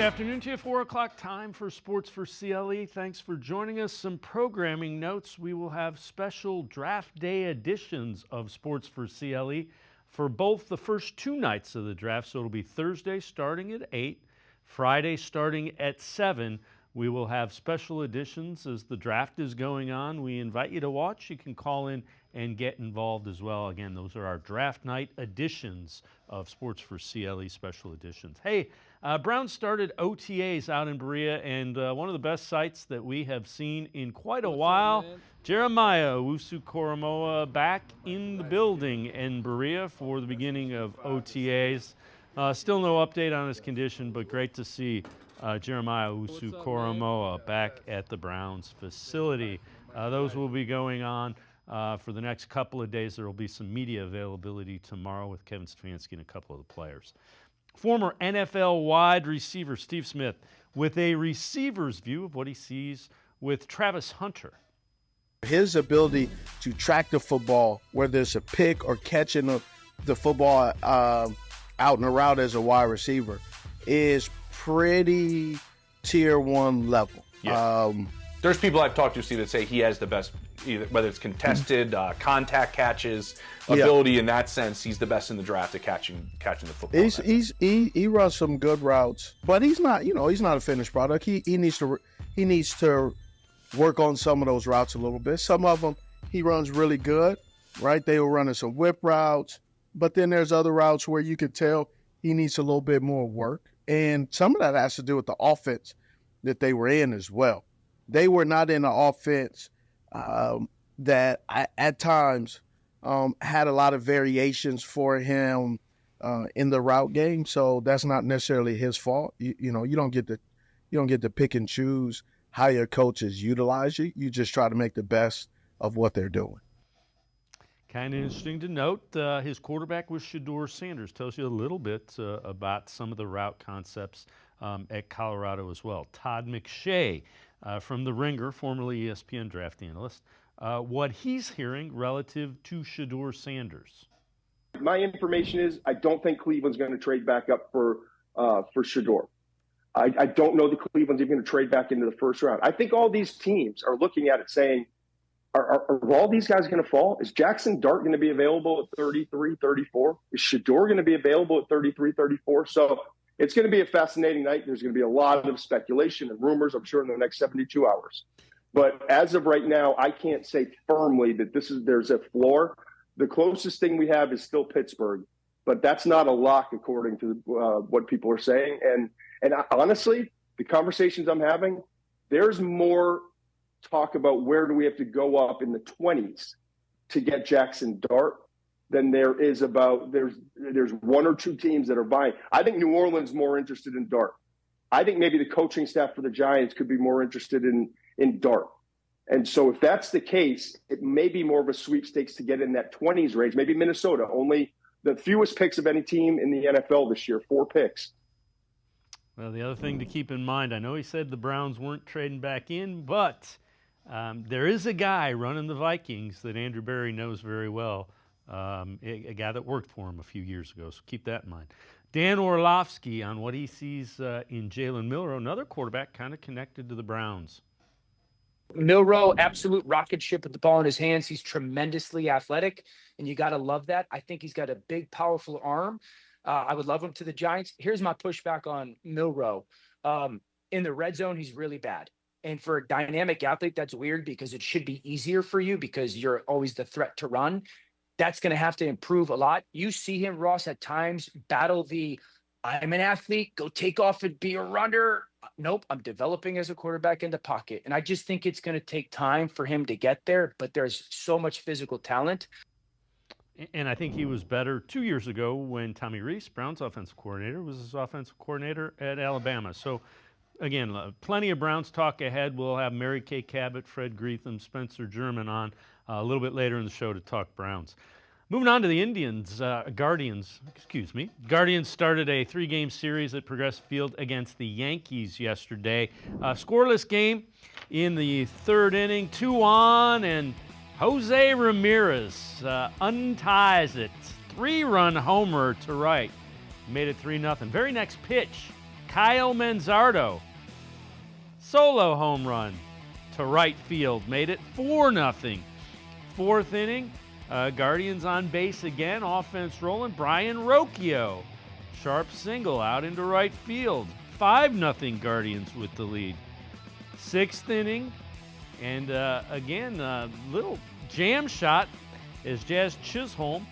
afternoon to you. 4 o'clock time for Sports4CLE. Thanks for joining us. Some programming notes. We will have special draft day editions of Sports4CLE for both the first two nights of the draft. So it'll be Thursday starting at 8, Friday starting at 7. We will have special editions as the draft is going on. We invite you to watch. You can call in and get involved as well. Again, those are our draft night editions of Sports4CLE special editions. Hey, Browns started OTAs out in Berea, and one of the best sights that we have seen in quite a while. Jeremiah Owusu-Koramoah back in the building in Berea for the beginning of OTAs. Still no update on his condition, but great to see Jeremiah Owusu-Koramoah back at the Browns facility. Those will be going on for the next couple of days. There will be some media availability tomorrow with Kevin Stefanski and a couple of the players. Former NFL wide receiver Steve Smith with a receiver's view of what he sees with Travis Hunter. His ability to track the football, whether it's a pick or catching the football out in a route as a wide receiver, is pretty tier 1 level. Yeah. There's people I've talked to, Steve, that say he has the best, either, whether it's contested, contact catches, ability in that sense. He's the best in the draft at catching the football. He runs some good routes, but he's not, he's not a finished product. He needs to work on some of those routes a little bit. Some of them he runs really good, right? They were running some whip routes, but then there's other routes where you could tell he needs a little bit more work. And some of that has to do with the offense that they were in as well. They were not in an offense that at times had a lot of variations for him in the route game. So that's not necessarily his fault. You don't get to pick and choose how your coaches utilize you. You just try to make the best of what they're doing. Kind of interesting to note, his quarterback was Shedeur Sanders. Tells you a little bit about some of the route concepts at Colorado as well. Todd McShay from The Ringer, formerly ESPN draft analyst, what he's hearing relative to Shedeur Sanders. My information is I don't think Cleveland's going to trade back up for Shedeur. I don't know that Cleveland's even going to trade back into the first round. I think all these teams are looking at it saying, Are all these guys going to fall? Is Jackson Dart going to be available at 33, 34? Is Shedeur going to be available at 33, 34? So it's going to be a fascinating night. There's going to be a lot of speculation and rumors, I'm sure, in the next 72 hours. But as of right now, I can't say firmly that there's a floor. The closest thing we have is still Pittsburgh, but that's not a lock according to what people are saying. And honestly, the conversations I'm having, there's more talk about where do we have to go up in the 20s to get Jackson Dart than there is about there's one or two teams that are buying. I think New Orleans is more interested in Dart. I think maybe the coaching staff for the Giants could be more interested in Dart. And so if that's the case, it may be more of a sweepstakes to get in that 20s range. Maybe Minnesota, only the fewest picks of any team in the NFL this year, 4 picks. Well, the other thing to keep in mind, I know he said the Browns weren't trading back in, but there is a guy running the Vikings that Andrew Berry knows very well, a guy that worked for him a few years ago, so keep that in mind. Dan Orlovsky on what he sees in Jalen Milroe, another quarterback kind of connected to the Browns. Milroe, absolute rocket ship with the ball in his hands. He's tremendously athletic, and you got to love that. I think he's got a big, powerful arm. I would love him to the Giants. Here's my pushback on Milroe. In the red zone, he's really bad. And for a dynamic athlete, that's weird because it should be easier for you because you're always the threat to run. That's going to have to improve a lot. You see him, Ross, at times battle I'm an athlete, go take off and be a runner. Nope, I'm developing as a quarterback in the pocket. And I just think it's going to take time for him to get there, but there's so much physical talent. And I think he was better 2 years ago when Tommy Rees, Brown's offensive coordinator, was his offensive coordinator at Alabama. So, again, plenty of Browns talk ahead. We'll have Mary Kay Cabot, Fred Greetham, Spencer German on a little bit later in the show to talk Browns. Moving on to the Guardians started a 3-game series at Progressive Field against the Yankees yesterday. Scoreless game in the third inning, 2 on, and Jose Ramirez unties it. 3-run homer to right. Made it 3-0. Very next pitch, Kyle Manzardo, solo home run to right field, made it 4-0. Fourth inning, Guardians on base again, offense rolling. Brian Rocchio, sharp single out into right field. 5-0 Guardians with the lead. Sixth inning, and again, a little jam shot as Jazz Chisholm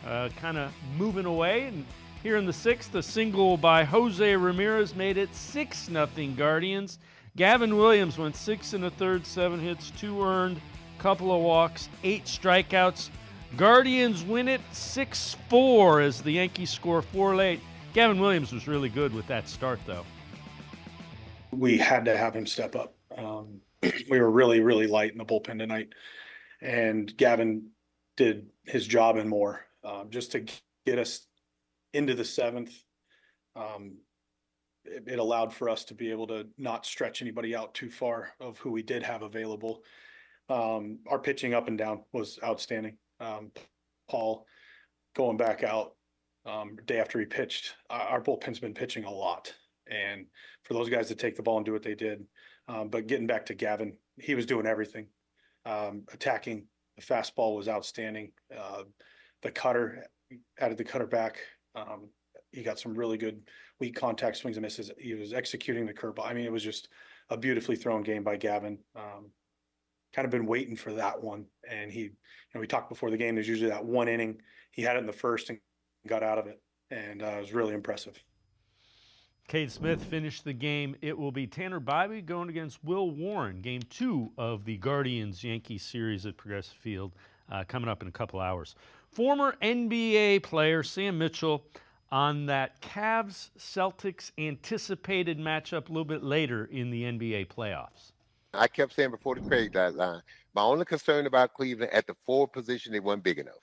kind of moving away. And here in the sixth, a single by Jose Ramirez made it 6-0 Guardians. Gavin Williams went 6 1/3, 7 hits, 2 earned, couple of walks, 8 strikeouts. Guardians win it 6-4 as the Yankees score 4 late. Gavin Williams was really good with that start, though. We had to have him step up. We were really, really light in the bullpen tonight, and Gavin did his job and more, just to get us into the seventh. It allowed for us to be able to not stretch anybody out too far of who we did have available. Our pitching up and down was outstanding. Paul going back out day after he pitched, our bullpen's been pitching a lot. And for those guys to take the ball and do what they did, but getting back to Gavin, he was doing everything. Attacking, the fastball was outstanding. The cutter, added the cutter back. He got some really good weak contact swings and misses. He was executing the curveball. I mean, it was just a beautifully thrown game by Gavin. Kind of been waiting for that one. And he, we talked before the game, there's usually that one inning. He had it in the first and got out of it. And it was really impressive. Cade Smith finished the game. It will be Tanner Bybee going against Will Warren. Game 2 of the Guardians-Yankees series at Progressive Field coming up in a couple hours. Former NBA player Sam Mitchell on that Cavs-Celtics anticipated matchup a little bit later in the NBA playoffs. I kept saying before the trade deadline, my only concern about Cleveland at the forward position, they weren't big enough.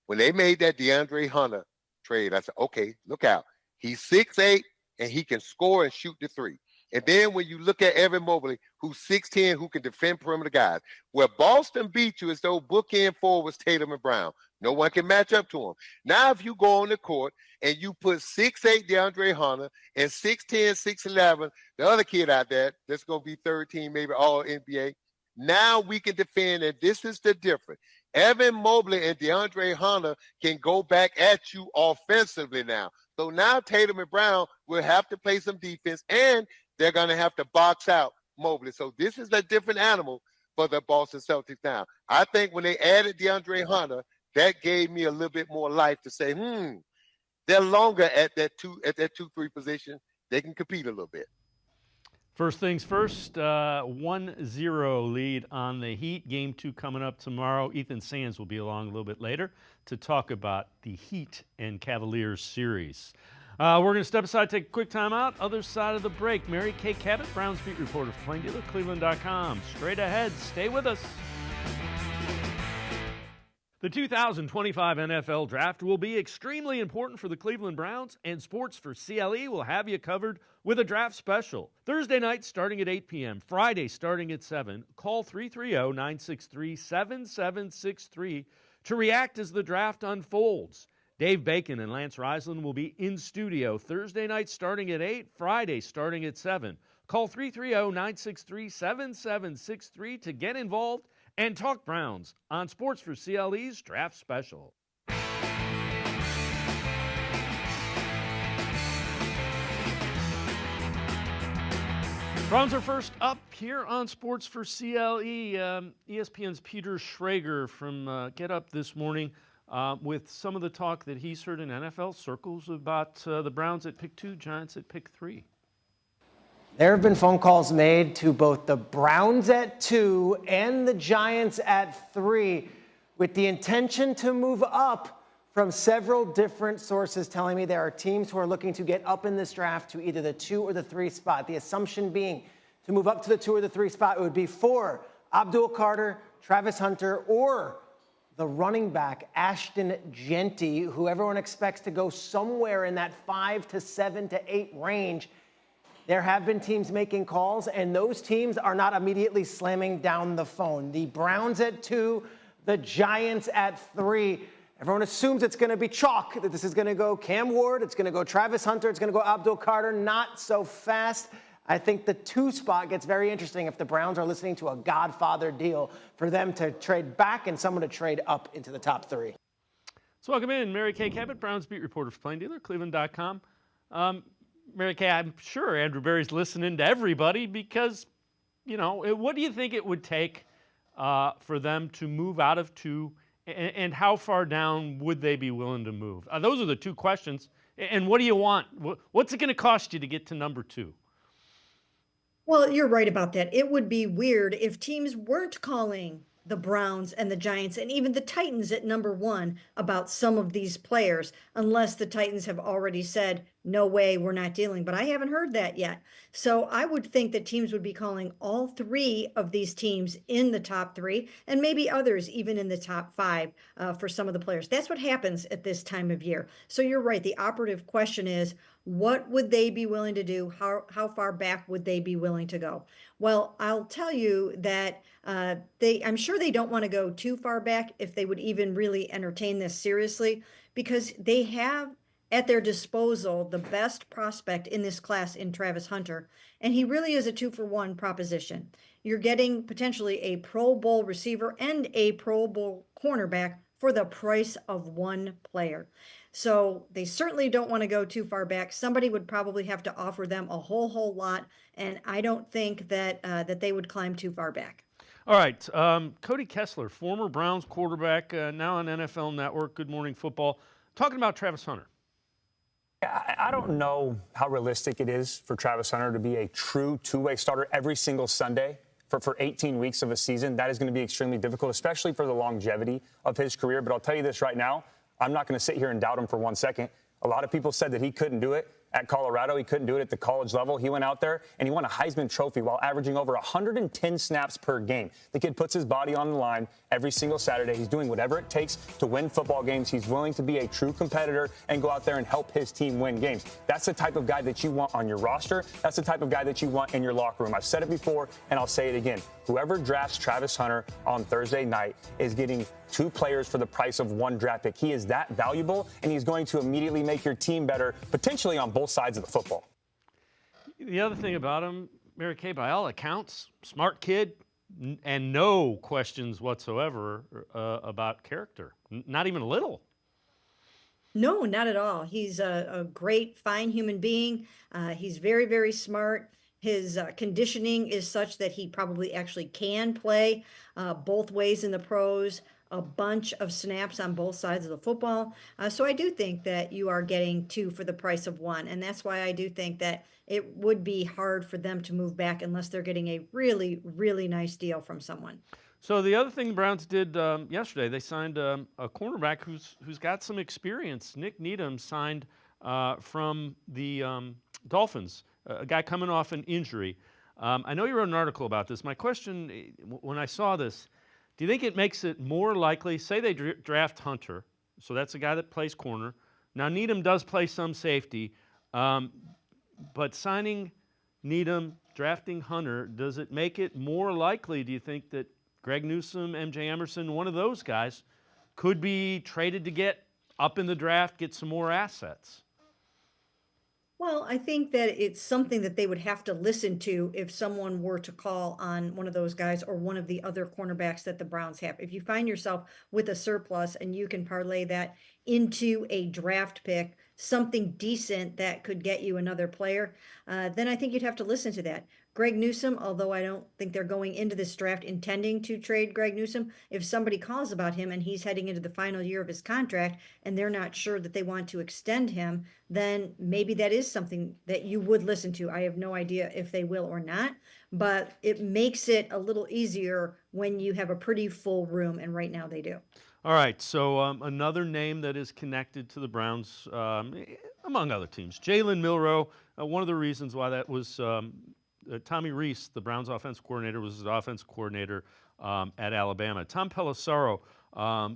When they made that DeAndre Hunter trade, I said, okay, look out. He's 6'8", and he can score and shoot the three. And then when you look at Evan Mobley, who's 6'10", who can defend perimeter guys, where Boston beat you as though bookend forward was Tatum and Brown. No one can match up to him. Now, if you go on the court and you put 6'8" DeAndre Hunter and 6'10", 6'11", the other kid out there that's going to be third team, maybe all NBA, now we can defend, and this is the difference. Evan Mobley and DeAndre Hunter can go back at you offensively now. So now Tatum and Brown will have to play some defense, and they're going to have to box out Mobley. So this is a different animal for the Boston Celtics now. I think when they added DeAndre Hunter, that gave me a little bit more life to say, they're longer at that 2-3 position. They can compete a little bit. First things first, 1-0 lead on the Heat. Game 2 coming up tomorrow. Ethan Sands will be along a little bit later to talk about the Heat and Cavaliers series. We're going to step aside, take a quick time out. Other side of the break, Mary Kay Cabot, Browns beat reporter for Plain Dealer, cleveland.com. Straight ahead, stay with us. The 2025 NFL Draft will be extremely important for the Cleveland Browns, and Sports4CLE will have you covered with a draft special. Thursday night starting at 8 p.m., Friday starting at 7. Call 330-963-7763 to react as the draft unfolds. Dave Bacon and Lance Reisland will be in studio Thursday night starting at 8, Friday starting at 7. Call 330-963-7763 to get involved and talk Browns on Sports4CLE's Draft Special. Browns are first up here on Sports4CLE. ESPN's Peter Schrager from Get Up this morning with some of the talk that he's heard in NFL circles about the Browns at pick 2, Giants at pick 3. There have been phone calls made to both the Browns at 2 and the Giants at 3 with the intention to move up, from several different sources telling me there are teams who are looking to get up in this draft to either the 2 or the 3 spot. The assumption being to move up to the 2 or the 3 spot, it would be for Abdul Carter, Travis Hunter, or the running back Ashton Genty, who everyone expects to go somewhere in that 5 to 7 to 8 range. There have been teams making calls, and those teams are not immediately slamming down the phone. The Browns at 2, the Giants at 3. Everyone assumes it's going to be chalk, that this is going to go Cam Ward, it's going to go Travis Hunter, it's going to go Abdul Carter. Not so fast. I think the 2 spot gets very interesting if the Browns are listening to a Godfather deal for them to trade back and someone to trade up into the top 3. So welcome in, Mary Kay Cabot, Browns beat reporter for Plain Dealer, cleveland.com. Mary Kay, I'm sure Andrew Berry's listening to everybody because, you know, what do you think it would take for them to move out of 2, and how far down would they be willing to move? Those are the 2 questions. And what do you want? What's it going to cost you to get to number 2? Well, you're right about that. It would be weird if teams weren't calling the Browns and the Giants and even the Titans at number 1 about some of these players, unless the Titans have already said, no way, we're not dealing. But I haven't heard that yet. So I would think that teams would be calling all 3 of these teams in the top 3 and maybe others even in the top 5 for some of the players. That's what happens at this time of year. So you're right. The operative question is, what would they be willing to do? How far back would they be willing to go? Well, I'll tell you that I'm sure they don't want to go too far back if they would even really entertain this seriously, because they have at their disposal the best prospect in this class in Travis Hunter, and he really is a 2-for-1 proposition. You're getting potentially a Pro Bowl receiver and a Pro Bowl cornerback for the price of 1 player. So they certainly don't want to go too far back. Somebody would probably have to offer them a whole lot, and I don't think that that they would climb too far back. All right, Cody Kessler, former Browns quarterback, now on NFL Network, Good Morning Football, talking about Travis Hunter. I don't know how realistic it is for Travis Hunter to be a true 2-way starter every single Sunday for 18 weeks of a season. That is going to be extremely difficult, especially for the longevity of his career. But I'll tell you this right now, I'm not going to sit here and doubt him for 1 second. A lot of people said that he couldn't do it at Colorado. He couldn't do it at the college level. He went out there and he won a Heisman Trophy while averaging over 110 snaps per game. The kid puts his body on the line every single Saturday. He's doing whatever it takes to win football games. He's willing to be a true competitor and go out there and help his team win games. That's the type of guy that you want on your roster. That's the type of guy that you want in your locker room. I've said it before and I'll say it again. Whoever drafts Travis Hunter on Thursday night is getting 2 players for the price of 1 draft pick. He is that valuable, and he's going to immediately make your team better, potentially on both sides of the football. The other thing about him, Mary Kay, by all accounts, smart kid, and no questions whatsoever about character. Not even a little. No, not at all. He's a great, fine human being. He's very, very smart. His conditioning is such that he probably actually can play both ways in the pros, a bunch of snaps on both sides of the football. So I do think that you are getting 2 for the price of 1. And that's why I do think that it would be hard for them to move back unless they're getting a really, really nice deal from someone. So the other thing the Browns did yesterday, they signed a cornerback who's got some experience. Nick Needham signed from the Dolphins, a guy coming off an injury. I know you wrote an article about this. My question, when I saw this, do you think it makes it more likely, say they draft Hunter, so that's a guy that plays corner. Now, Needham does play some safety, but signing Needham, drafting Hunter, does it make it more likely, do you think, that Greg Newsome, MJ Emerson, one of those guys, could be traded to get up in the draft, get some more assets? Well, I think that it's something that they would have to listen to if someone were to call on one of those guys or one of the other cornerbacks that the Browns have. If you find yourself with a surplus and you can parlay that into a draft pick, something decent that could get you another player, then I think you'd have to listen to that. Greg Newsome, although I don't think they're going into this draft intending to trade Greg Newsome, if somebody calls about him and he's heading into the final year of his contract and they're not sure that they want to extend him, then maybe that is something that you would listen to. I have no idea if they will or not, but it makes it a little easier when you have a pretty full room, and right now they do. All right, so another name that is connected to the Browns, among other teams, Jalen Milroe. One of the reasons why that was Tommy Rees, the Browns offensive coordinator, was his offensive coordinator at Alabama. Tom Pelissero,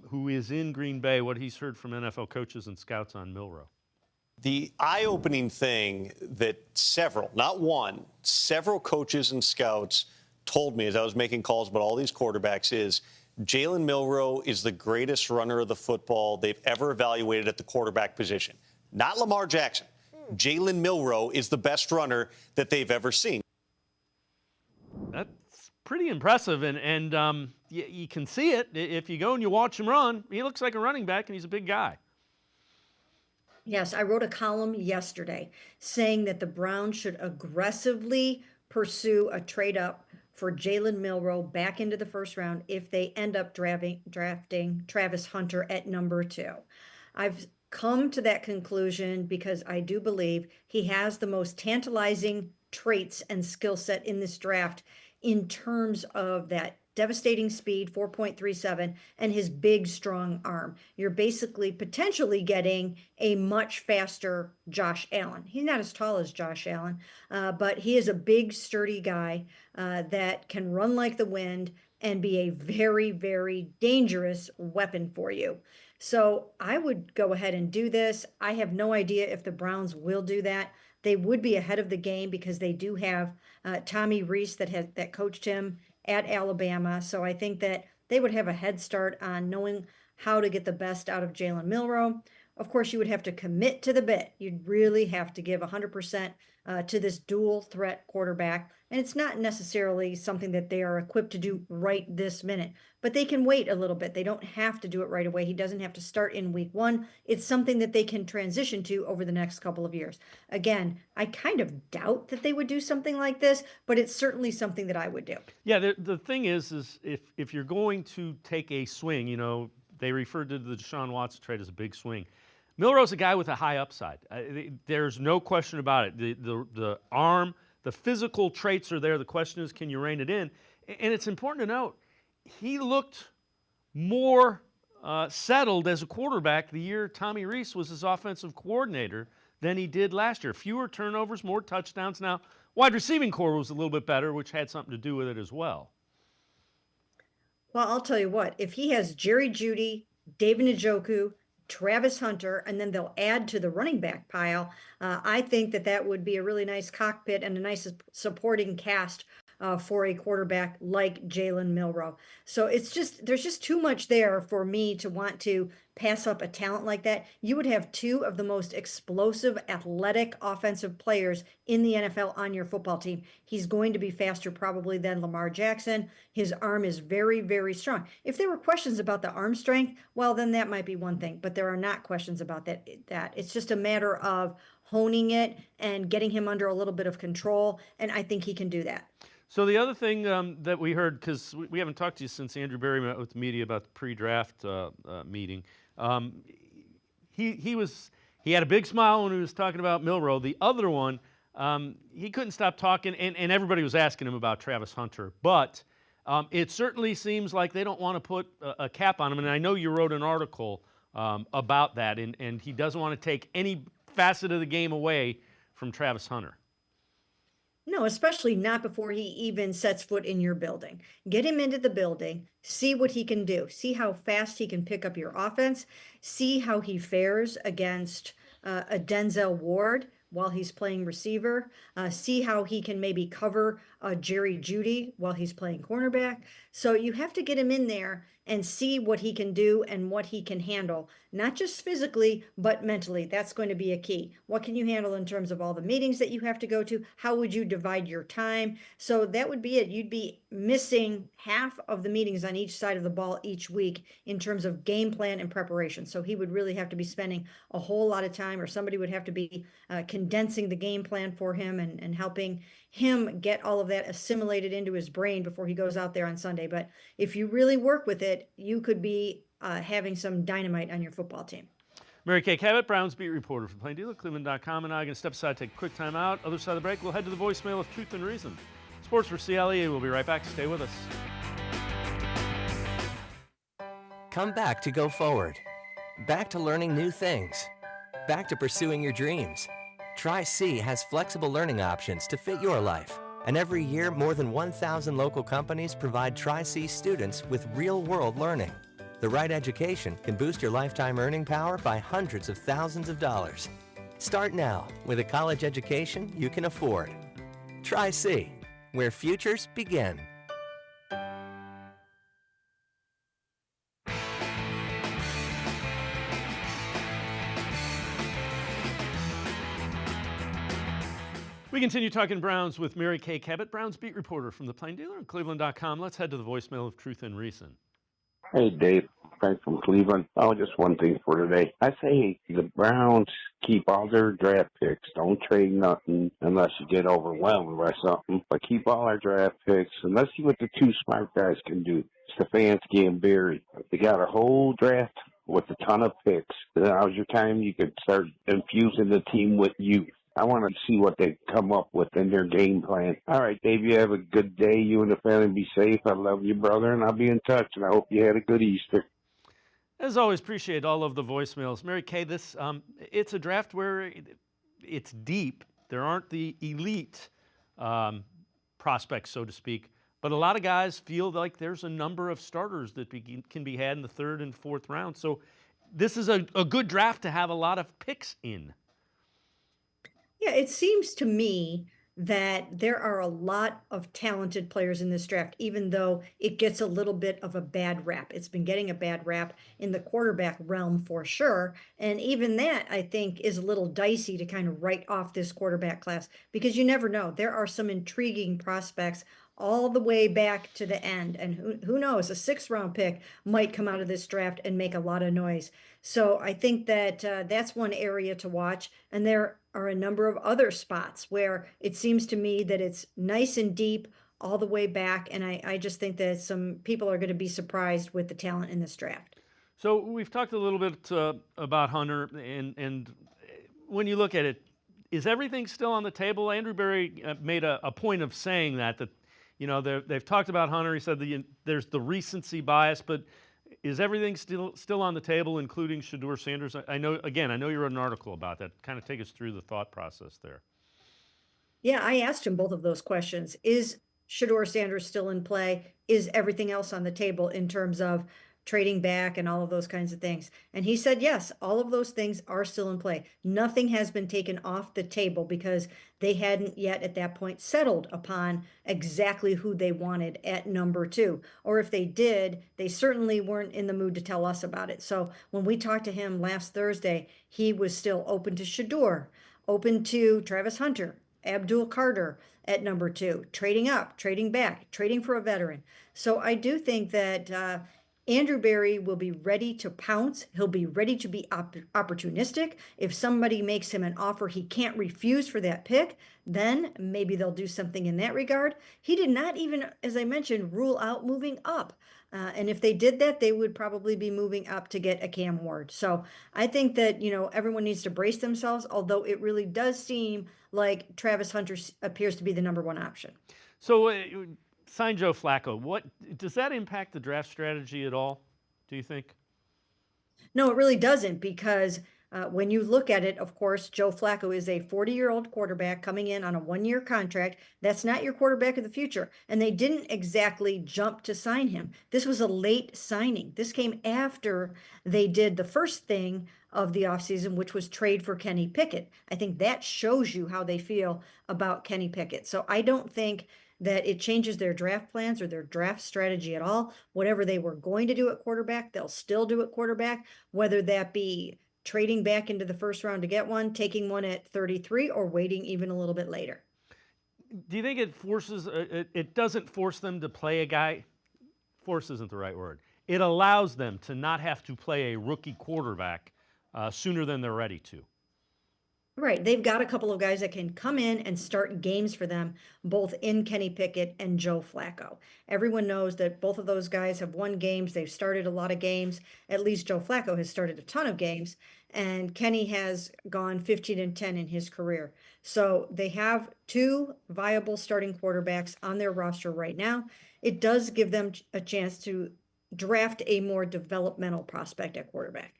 who is in Green Bay, what he's heard from NFL coaches and scouts on Milroe. The eye-opening thing that several, not one, several coaches and scouts told me as I was making calls about all these quarterbacks is Jalen Milroe is the greatest runner of the football they've ever evaluated at the quarterback position. Not Lamar Jackson. Jalen Milroe is the best runner that they've ever seen. That's pretty impressive, and you can see it. If you go and you watch him run, he looks like a running back, and he's a big guy. Yes, I wrote a column yesterday saying that the Browns should aggressively pursue a trade up for Jalen Milroe back into the first round if they end up drafting Travis Hunter at number 2. I've come to that conclusion because I do believe he has the most tantalizing traits and skill set in this draft in terms of that devastating speed, 4.37, and his big, strong arm. You're basically potentially getting a much faster Josh Allen. He's not as tall as Josh Allen, but he is a big, sturdy guy that can run like the wind and be a very, very dangerous weapon for you. So I would go ahead and do this. I have no idea if the Browns will do that. They would be ahead of the game because they do have Tommy Rees that coached him at Alabama. So I think that they would have a head start on knowing how to get the best out of Jalen Milroe. Of course, you would have to commit to the bit. You'd really have to give 100% to this dual threat quarterback. And it's not necessarily something that they are equipped to do right this minute, but they can wait a little bit. They don't have to do it right away. He doesn't have to start in week 1. It's something that they can transition to over the next couple of years. Again, I kind of doubt that they would do something like this, but it's certainly something that I would do. Yeah, the thing is if you're going to take a swing, you know, they referred to the Deshaun Watson trade as a big swing. Milroe's a guy with a high upside. There's no question about it. The arm, the physical traits are there. The question is, can you rein it in? And it's important to note, he looked more settled as a quarterback the year Tommy Rees was his offensive coordinator than he did last year. Fewer turnovers, more touchdowns. Now, wide receiving core was a little bit better, which had something to do with it as well. Well, I'll tell you what, if he has Jerry Jeudy, David Njoku, Travis Hunter, and then they'll add to the running back pile, I think that would be a really nice cockpit and a nice supporting cast for a quarterback like Jalen Milroe. So there's just too much there for me to want to pass up a talent like that. You would have 2 of the most explosive, athletic offensive players in the NFL on your football team. He's going to be faster probably than Lamar Jackson. His arm is very, very strong. If there were questions about the arm strength, well, then that might be one thing, but there are not questions about that. It's just a matter of honing it and getting him under a little bit of control, and I think he can do that. So the other thing that we heard, because we haven't talked to you since Andrew Berry met with the media about the pre-draft meeting, he had a big smile when he was talking about Milroe. The other one, he couldn't stop talking, and everybody was asking him about Travis Hunter. But it certainly seems like they don't want to put a cap on him, and I know you wrote an article about that, and he doesn't want to take any facet of the game away from Travis Hunter. No, especially not before he even sets foot in your building. Get him into the building, see what he can do, see how fast he can pick up your offense, see how he fares against a Denzel Ward while he's playing receiver, see how he can maybe cover Jerry Jeudy while he's playing cornerback. So you have to get him in there and see what he can do and what he can handle, not just physically, but mentally. That's going to be a key. What can you handle in terms of all the meetings that you have to go to? How would you divide your time? So that would be it. You'd be missing half of the meetings on each side of the ball each week in terms of game plan and preparation. So he would really have to be spending a whole lot of time, or somebody would have to be condensing the game plan for him and helping him get all of that assimilated into his brain before he goes out there on Sunday. But if you really work with it, you could be having some dynamite on your football team. Mary Kay Cabot, Browns beat reporter for Plain Dealer, cleveland.com, and I'm going to step aside, take a quick time out. Other side of the break, we'll head to the voicemail of Truth and Reason. Sports4CLE, we'll be right back. Stay with us. Come back to go forward. Back to learning new things. Back to pursuing your dreams. Tri-C has flexible learning options to fit your life. And every year, more than 1,000 local companies provide Tri-C students with real-world learning. The right education can boost your lifetime earning power by hundreds of thousands of dollars. Start now with a college education you can afford. Tri-C, where futures begin. We continue talking Browns with Mary Kay Cabot, Browns beat reporter from the Plain Dealer and cleveland.com. Let's head to the voicemail of Truth and Reason. Hey, Dave. Frank from Cleveland. Oh, just one thing for today. I say the Browns keep all their draft picks. Don't trade nothing unless you get overwhelmed by something. But keep all our draft picks and let's see what the two smart guys can do. Stefanski and Berry. They got a whole draft with a ton of picks. Now's your time. You could start infusing the team with youth. I want to see what they come up with in their game plan. All right, Dave, you have a good day. You and the family be safe. I love you, brother, and I'll be in touch. And I hope you had a good Easter. As always, appreciate all of the voicemails. Mary Kay, this it's a draft where it's deep. There aren't the elite prospects, so to speak, but a lot of guys feel like there's a number of starters that can be had in the third and fourth round. So this is a good draft to have a lot of picks in. Yeah, it seems to me that there are a lot of talented players in this draft, even though it gets a little bit of a bad rap. It's been getting a bad rap in the quarterback realm for sure. And even that, I think, is a little dicey to kind of write off this quarterback class because you never know. There are some intriguing prospects all the way back to the end. And who knows, a 6th-round pick might come out of this draft and make a lot of noise. So I think that that's one area to watch. And there are a number of other spots where it seems to me that it's nice and deep all the way back. And I just think that some people are going to be surprised with the talent in this draft. So we've talked a little bit about Hunter, and when you look at it, is everything still on the table? Andrew Berry made a point of saying that you know, they've talked about Hunter. He said there's the recency bias, but is everything still on the table, including Shedeur Sanders? I know you wrote an article about that. Kind of take us through the thought process there. Yeah, I asked him both of those questions. Is Shedeur Sanders still in play? Is everything else on the table in terms of trading back and all of those kinds of things? And he said, yes, all of those things are still in play. Nothing has been taken off the table because they hadn't yet at that point settled upon exactly who they wanted at number 2. Or if they did, they certainly weren't in the mood to tell us about it. So when we talked to him last Thursday, he was still open to Shedeur, open to Travis Hunter, Abdul Carter at number 2, trading up, trading back, trading for a veteran. So I do think that Andrew Berry will be ready to pounce. He'll be ready to be opportunistic. If somebody makes him an offer he can't refuse for that pick, then maybe they'll do something in that regard. He did not even, as I mentioned, rule out moving up. And if they did that, they would probably be moving up to get a Cam Ward. So I think that, you know, everyone needs to brace themselves, although it really does seem like Travis Hunter appears to be the number 1 option. So sign Joe Flacco. What does that impact the draft strategy at all, do you think? No, it really doesn't, because when you look at it, of course, Joe Flacco is a 40-year-old quarterback coming in on a 1-year contract. That's not your quarterback of the future. And they didn't exactly jump to sign him. This was a late signing. This came after they did the first thing of the offseason, which was trade for Kenny Pickett. I think that shows you how they feel about Kenny Pickett. So I don't think that it changes their draft plans or their draft strategy at all. Whatever they were going to do at quarterback, they'll still do at quarterback, whether that be trading back into the first round to get one, taking one at 33, or waiting even a little bit later. Do you think it forces, it doesn't force them to play a guy, force isn't the right word, it allows them to not have to play a rookie quarterback sooner than they're ready to? Right. They've got a couple of guys that can come in and start games for them, both in Kenny Pickett and Joe Flacco. Everyone knows that both of those guys have won games. They've started a lot of games. At least Joe Flacco has started a ton of games, and Kenny has gone 15-10 in his career. So they have 2 viable starting quarterbacks on their roster right now. It does give them a chance to draft a more developmental prospect at quarterback.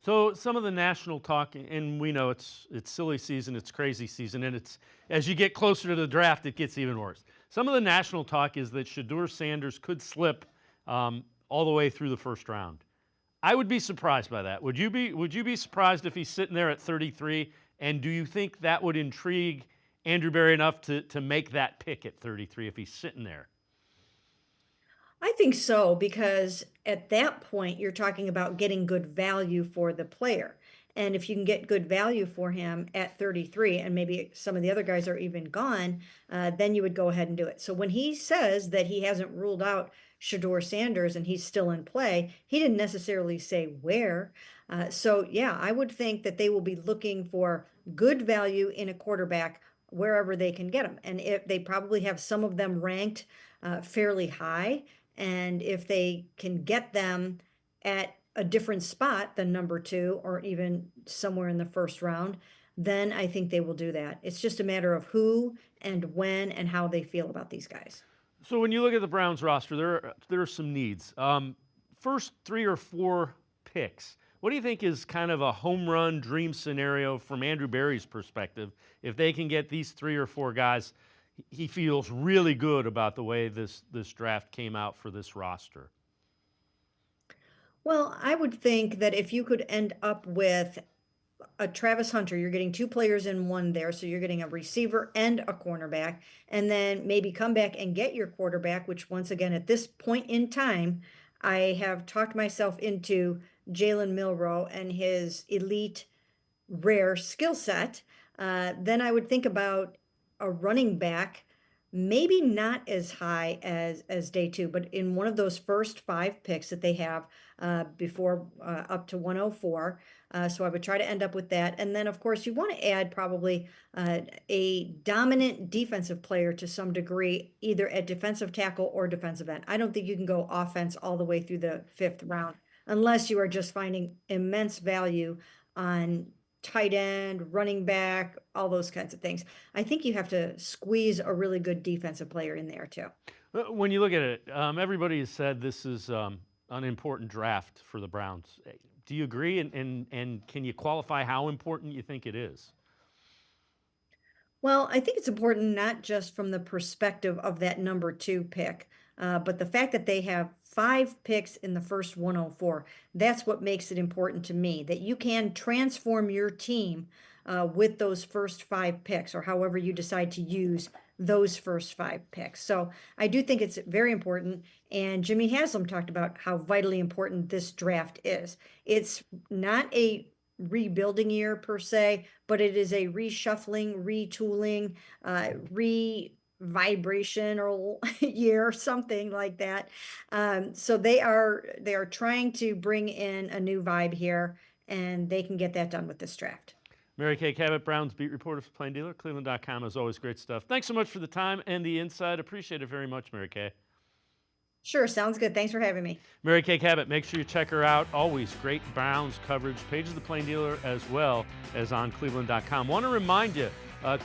So some of the national talk, and we know it's silly season, it's crazy season, and it's as you get closer to the draft, it gets even worse. Some of the national talk is that Shedeur Sanders could slip all the way through the first round. I would be surprised by that. Would you be surprised if he's sitting there at 33? And do you think that would intrigue Andrew Berry enough to make that pick at 33 if he's sitting there? I think so, because at that point, you're talking about getting good value for the player. And if you can get good value for him at 33, and maybe some of the other guys are even gone, then you would go ahead and do it. So when he says that he hasn't ruled out Shedeur Sanders and he's still in play, he didn't necessarily say where. So yeah, I would think that they will be looking for good value in a quarterback wherever they can get them. And if they probably have some of them ranked fairly high, and if they can get them at a different spot than number 2 or even somewhere in the first round, then I think they will do that. It's just a matter of who and when and how they feel about these guys. So when you look at the Browns roster, there are some needs. First 3 or 4 picks. What do you think is kind of a home run dream scenario from Andrew Berry's perspective? If they can get these 3 or 4 guys, he feels really good about the way this draft came out for this roster. Well, I would think that if you could end up with a Travis Hunter, you're getting 2 players in one there. So you're getting a receiver and a cornerback, and then maybe come back and get your quarterback, which once again, at this point in time, I have talked myself into Jalen Milroe and his elite rare skill set. Then I would think about a running back, maybe not as high as day 2, but in one of those first 5 picks that they have before up to 104. So I would try to end up with that. And then, of course, you want to add probably a dominant defensive player to some degree, either at defensive tackle or defensive end. I don't think you can go offense all the way through the 5th round unless you are just finding immense value on tight end, running back, all those kinds of things. I think you have to squeeze a really good defensive player in there too. When you look at it, everybody has said this is an important draft for the Browns. Do you agree? And can you qualify how important you think it is? Well, I think it's important not just from the perspective of that number 2 pick, but the fact that they have 5 picks in the first 104. That's what makes it important to me, that you can transform your team with those first 5 picks, or however you decide to use those first 5 picks. So I do think it's very important. And Jimmy Haslam talked about how vitally important this draft is. It's not a rebuilding year per se, but it is a reshuffling, retooling, vibrational year, something like that. So they are trying to bring in a new vibe here, and they can get that done with this draft. Mary Kay Cabot, Browns beat reporter for Plain Dealer, cleveland.com. As always, great stuff. Thanks so much for the time and the insight. Appreciate it very much, Mary Kay. Sure, sounds good. Thanks for having me. Mary Kay Cabot, make sure you check her out. Always great Browns coverage. Pages of the Plain Dealer as well as on cleveland.com. Want to remind you,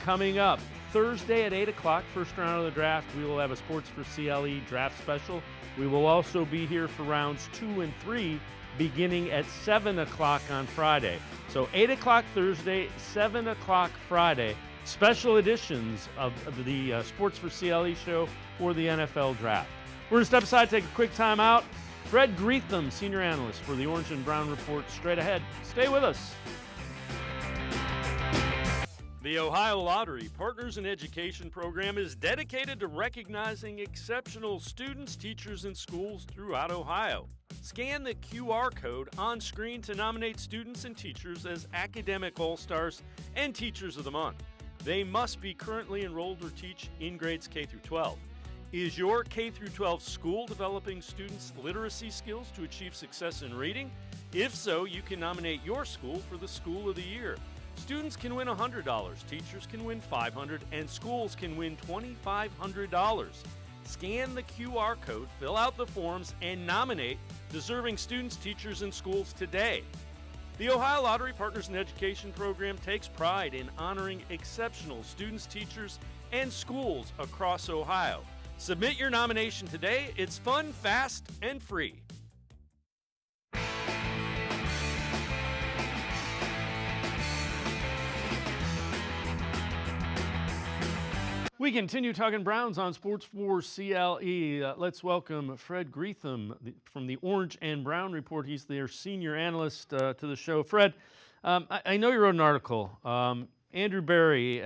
coming up Thursday at 8 o'clock, first round of the draft, we will have a Sports4CLE draft special. We will also be here for rounds 2 and 3 beginning at 7 o'clock on Friday. So 8 o'clock Thursday, 7 o'clock Friday, special editions of the Sports4CLE show for the NFL draft. We're going to step aside, take a quick time out. Fred Greetham, senior analyst for the Orange and Brown Report, straight ahead. Stay with us. The Ohio Lottery Partners in Education program is dedicated to recognizing exceptional students, teachers, and schools throughout Ohio. Scan the QR code on screen to nominate students and teachers as Academic All-Stars and Teachers of the Month. They must be currently enrolled or teach in grades K through 12. Is your K through 12 school developing students' literacy skills to achieve success in reading? If so, you can nominate your school for the School of the Year. Students can win $100, teachers can win $500, and schools can win $2,500. Scan the QR code, fill out the forms, and nominate deserving students, teachers, and schools today. The Ohio Lottery Partners in Education program takes pride in honoring exceptional students, teachers, and schools across Ohio. Submit your nomination today. It's fun, fast, and free. We continue talking Browns on Sports4CLE. Let's welcome Fred Greetham from the Orange and Brown Report. He's their senior analyst to the show. Fred, I know you wrote an article. Andrew Berry,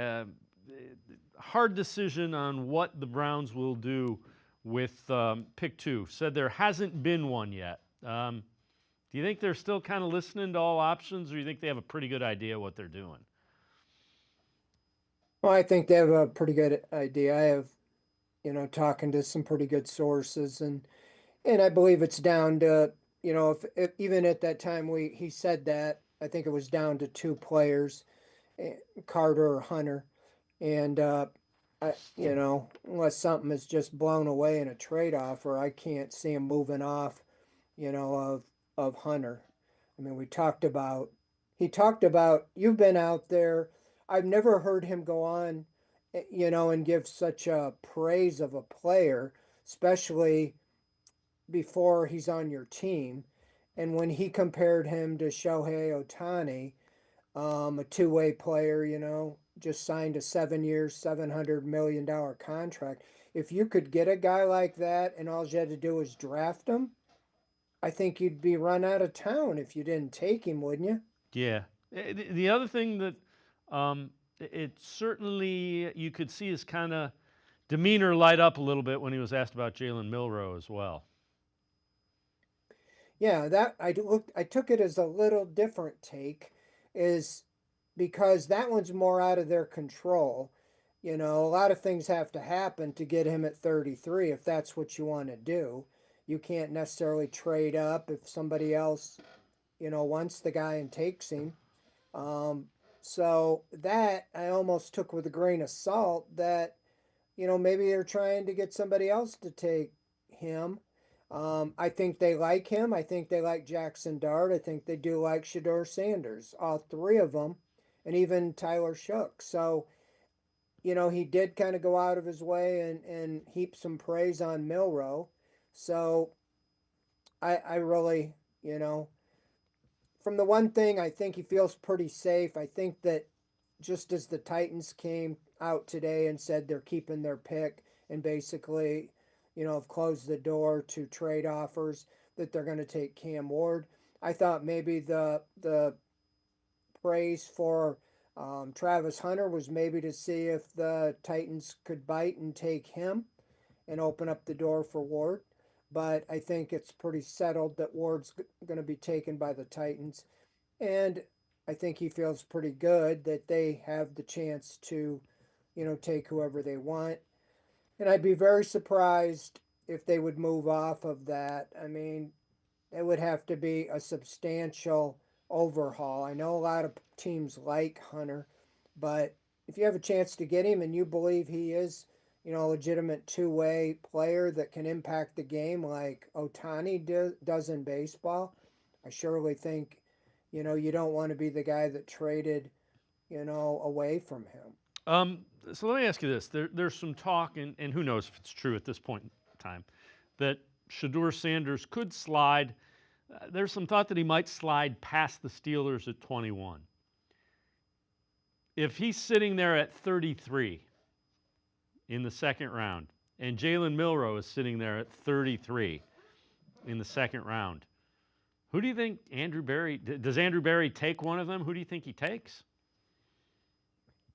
hard decision on what the Browns will do with pick 2. Said there hasn't been one yet. Do Do you think they're still kind of listening to all options, or do you think they have a pretty good idea what they're doing? Well, I think they have a pretty good idea. I have, talking to some pretty good sources, and I believe it's down to, if even at that time he said that, I think it was down to two players, Carter or Hunter, and unless something is just blown away in a trade offer, I can't see him moving off, of Hunter. I mean, he talked about, you've been out there. I've never heard him go on, and give such a praise of a player, especially before he's on your team. And when he compared him to Shohei Ohtani, a two-way player, just signed a 7 year, $700 million contract. If you could get a guy like that and all you had to do was draft him, I think you'd be run out of town if you didn't take him, wouldn't you? Yeah. The other thing that it certainly you could see his kind of demeanor light up a little bit when he was asked about Jalen Milroe as well. Yeah, that I took it as a little different take, is because that one's more out of their control. A lot of things have to happen to get him at 33 if that's what you want to do. You can't necessarily trade up if somebody else, wants the guy and takes him. So that I almost took with a grain of salt that, maybe they're trying to get somebody else to take him. I think they like him. I think they like Jackson Dart. I think they do like Shedeur Sanders, all three of them, and even Tyler Shook. So, he did kind of go out of his way and heap some praise on Milroe. So I really, from the one thing, I think he feels pretty safe. I think that just as the Titans came out today and said they're keeping their pick and basically, have closed the door to trade offers, that they're going to take Cam Ward. I thought maybe the praise for Travis Hunter was maybe to see if the Titans could bite and take him and open up the door for Ward. But I think it's pretty settled that Ward's going to be taken by the Titans. And I think he feels pretty good that they have the chance to, take whoever they want. And I'd be very surprised if they would move off of that. I mean, it would have to be a substantial overhaul. I know a lot of teams like Hunter, but if you have a chance to get him and you believe he is, a legitimate two-way player that can impact the game like Ohtani does in baseball, I surely think, you don't want to be the guy that traded, away from him. So let me ask you this. There's some talk, and who knows if it's true at this point in time, that Shedeur Sanders could slide. There's some thought that he might slide past the Steelers at 21. If he's sitting there at 33 in the second round, and Jalen Milroe is sitting there at 33 in the second round, who do you think does Andrew Berry take one of them? Who do you think he takes?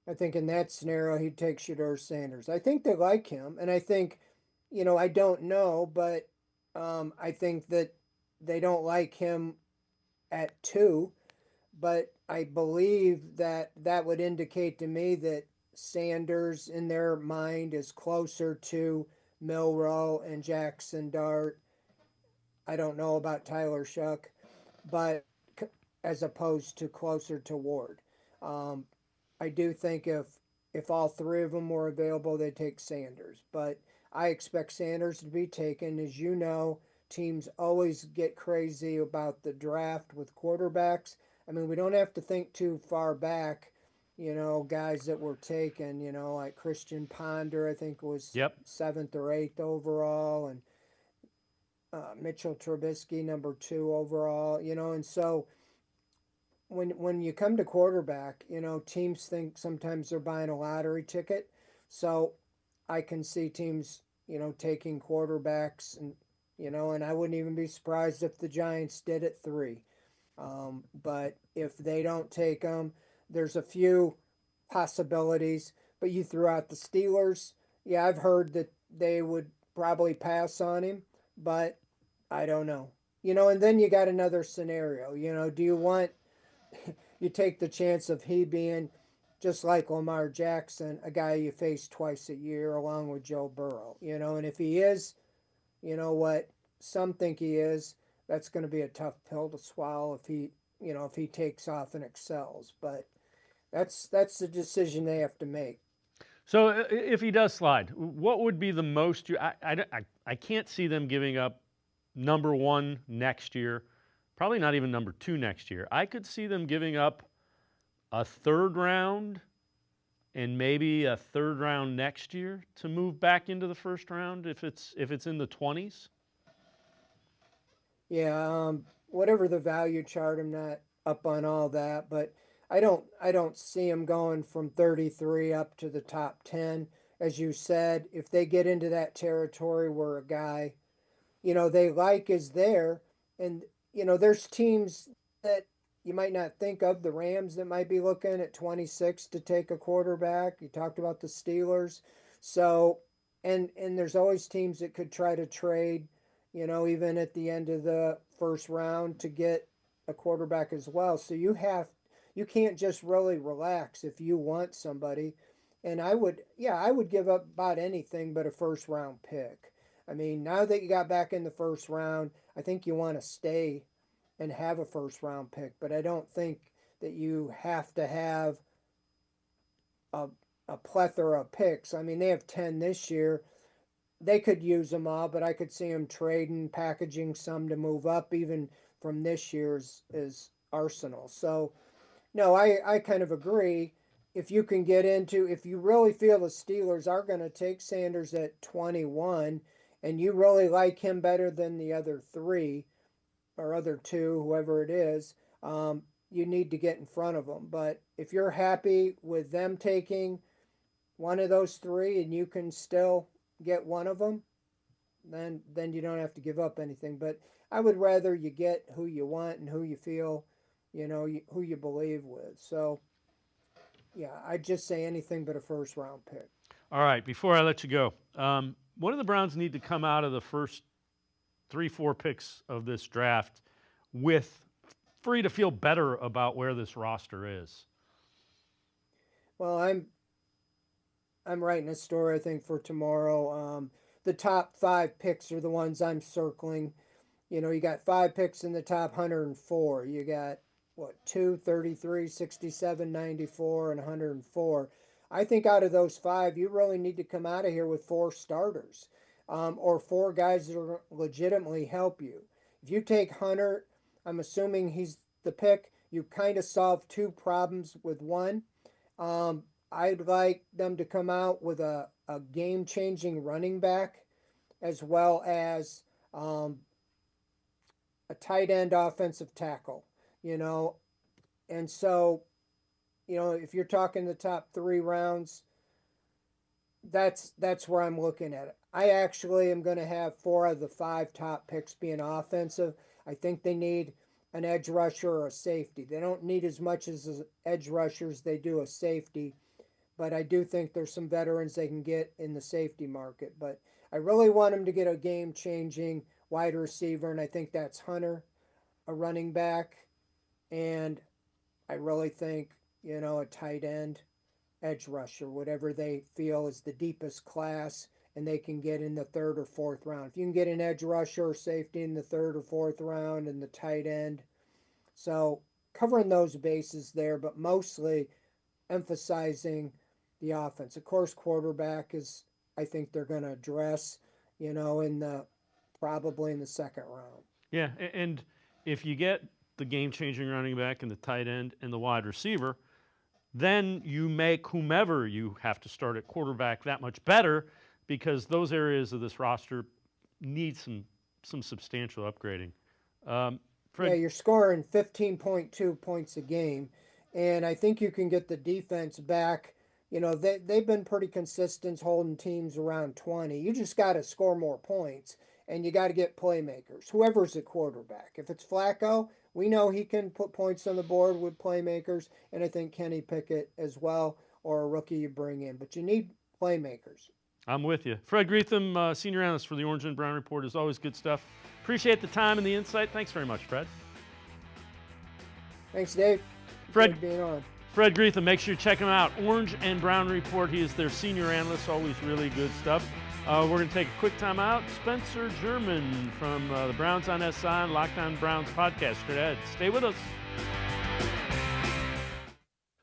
I think in that scenario, he'd take Shedeur Sanders. I think they like him. And I think, I don't know, but I think that they don't like him at 2. But I believe that would indicate to me that Sanders, in their mind, is closer to Milroe and Jackson Dart. I don't know about Tyler Shook, but as opposed to closer to Ward. I do think if all three of them were available, they'd take Sanders. But I expect Sanders to be taken. As you know, teams always get crazy about the draft with quarterbacks. I mean, we don't have to think too far back, guys that were taken, like Christian Ponder, I think was 7th or 8th overall, and Mitchell Trubisky, number 2 overall, and so when you come to quarterback, teams think sometimes they're buying a lottery ticket. So I can see teams, taking quarterbacks and, and I wouldn't even be surprised if the Giants did at 3. But if they don't take them, there's a few possibilities. But you threw out the Steelers. I've heard that they would probably pass on him, but I don't know. and then you got another scenario. Do you want you take the chance of he being just like Lamar Jackson, a guy you face twice a year along with Joe Burrow, and if he is, what some think he is, that's going to be a tough pill to swallow if he takes off and excels. But that's the decision they have to make. So if he does slide, what would be the most I can't see them giving up number 1 next year, probably not even number 2 next year. I could see them giving up a 3rd round and maybe a 3rd round next year to move back into the 1st round if it's in the 20s. Yeah, whatever the value chart, I'm not up on all that, but I don't see him going from 33 up to the top 10. As you said, if they get into that territory where a guy, they like is there, and there's teams that you might not think of, the Rams that might be looking at 26 to take a quarterback. You talked about the Steelers. So, and there's always teams that could try to trade, even at the end of the 1st round to get a quarterback as well. So you can't just really relax if you want somebody. And I would give up about anything but a 1st round pick. I mean, now that you got back in the 1st round, I think you want to stay and have a 1st round pick, but I don't think that you have to have a plethora of picks. I mean, they have 10 this year. They could use them all, but I could see them trading, packaging some to move up even from this year's arsenal. So, no, I kind of agree. If you really feel the Steelers are going to take Sanders at 21 and you really like him better than the other 3 or other 2, whoever it is, you need to get in front of them. But if you're happy with them taking one of those 3 and you can still get one of them, then you don't have to give up anything. But I would rather you get who you want and who you feel, who you believe with. So, yeah, I'd just say anything but a 1st round pick. All right, before I let you go, what do the Browns need to come out of the first 3-4 picks of this draft with free to feel better about where this roster is? Well, I'm writing a story, I think, for tomorrow. The top 5 picks are the ones I'm circling. You got 5 picks in the top 104. You got, 2, 33, 67, 94, and 104. I think out of those 5, you really need to come out of here with 4 starters, or 4 guys that will legitimately help you. If you take Hunter, I'm assuming he's the pick, you kind of solve 2 problems with one. I'd like them to come out with a game-changing running back as well as a tight end offensive tackle, And so, if you're talking the top 3 rounds, that's where I'm looking at it. I actually am going to have 4 of the 5 top picks being offensive. I think they need an edge rusher or a safety. They don't need as much as edge rushers they do a safety, but I do think there's some veterans they can get in the safety market. But I really want them to get a game-changing wide receiver, and I think that's Hunter, a running back, and I really think, a tight end, edge rusher, whatever they feel is the deepest class, and they can get in the 3rd or 4th round. If you can get an edge rusher or safety in the 3rd or 4th round and the tight end. So covering those bases there, but mostly emphasizing the offense. Of course, quarterback is, I think they're going to address, probably in the 2nd round. Yeah, and if you get the game-changing running back and the tight end and the wide receiver, then you make whomever you have to start at quarterback that much better, because those areas of this roster need some substantial upgrading. Fred? Yeah, you're scoring 15.2 points a game, and I think you can get the defense back. They've been pretty consistent holding teams around 20. You just got to score more points, and you got to get playmakers, whoever's the quarterback. If it's Flacco, we know he can put points on the board with playmakers, and I think Kenny Pickett as well, or a rookie you bring in. But you need playmakers. I'm with you. Fred Greetham, senior analyst for the Orange and Brown Report, is always good stuff. Appreciate the time and the insight. Thanks very much, Fred. Thanks, Dave. Fred, Good being on. Fred Greetham, make sure you check him out. Orange and Brown Report. He is their senior analyst. Always really good stuff. We're going to take a quick time out. Spencer German from the Browns on SI and Locked On Browns podcast. Straight ahead. Stay with us.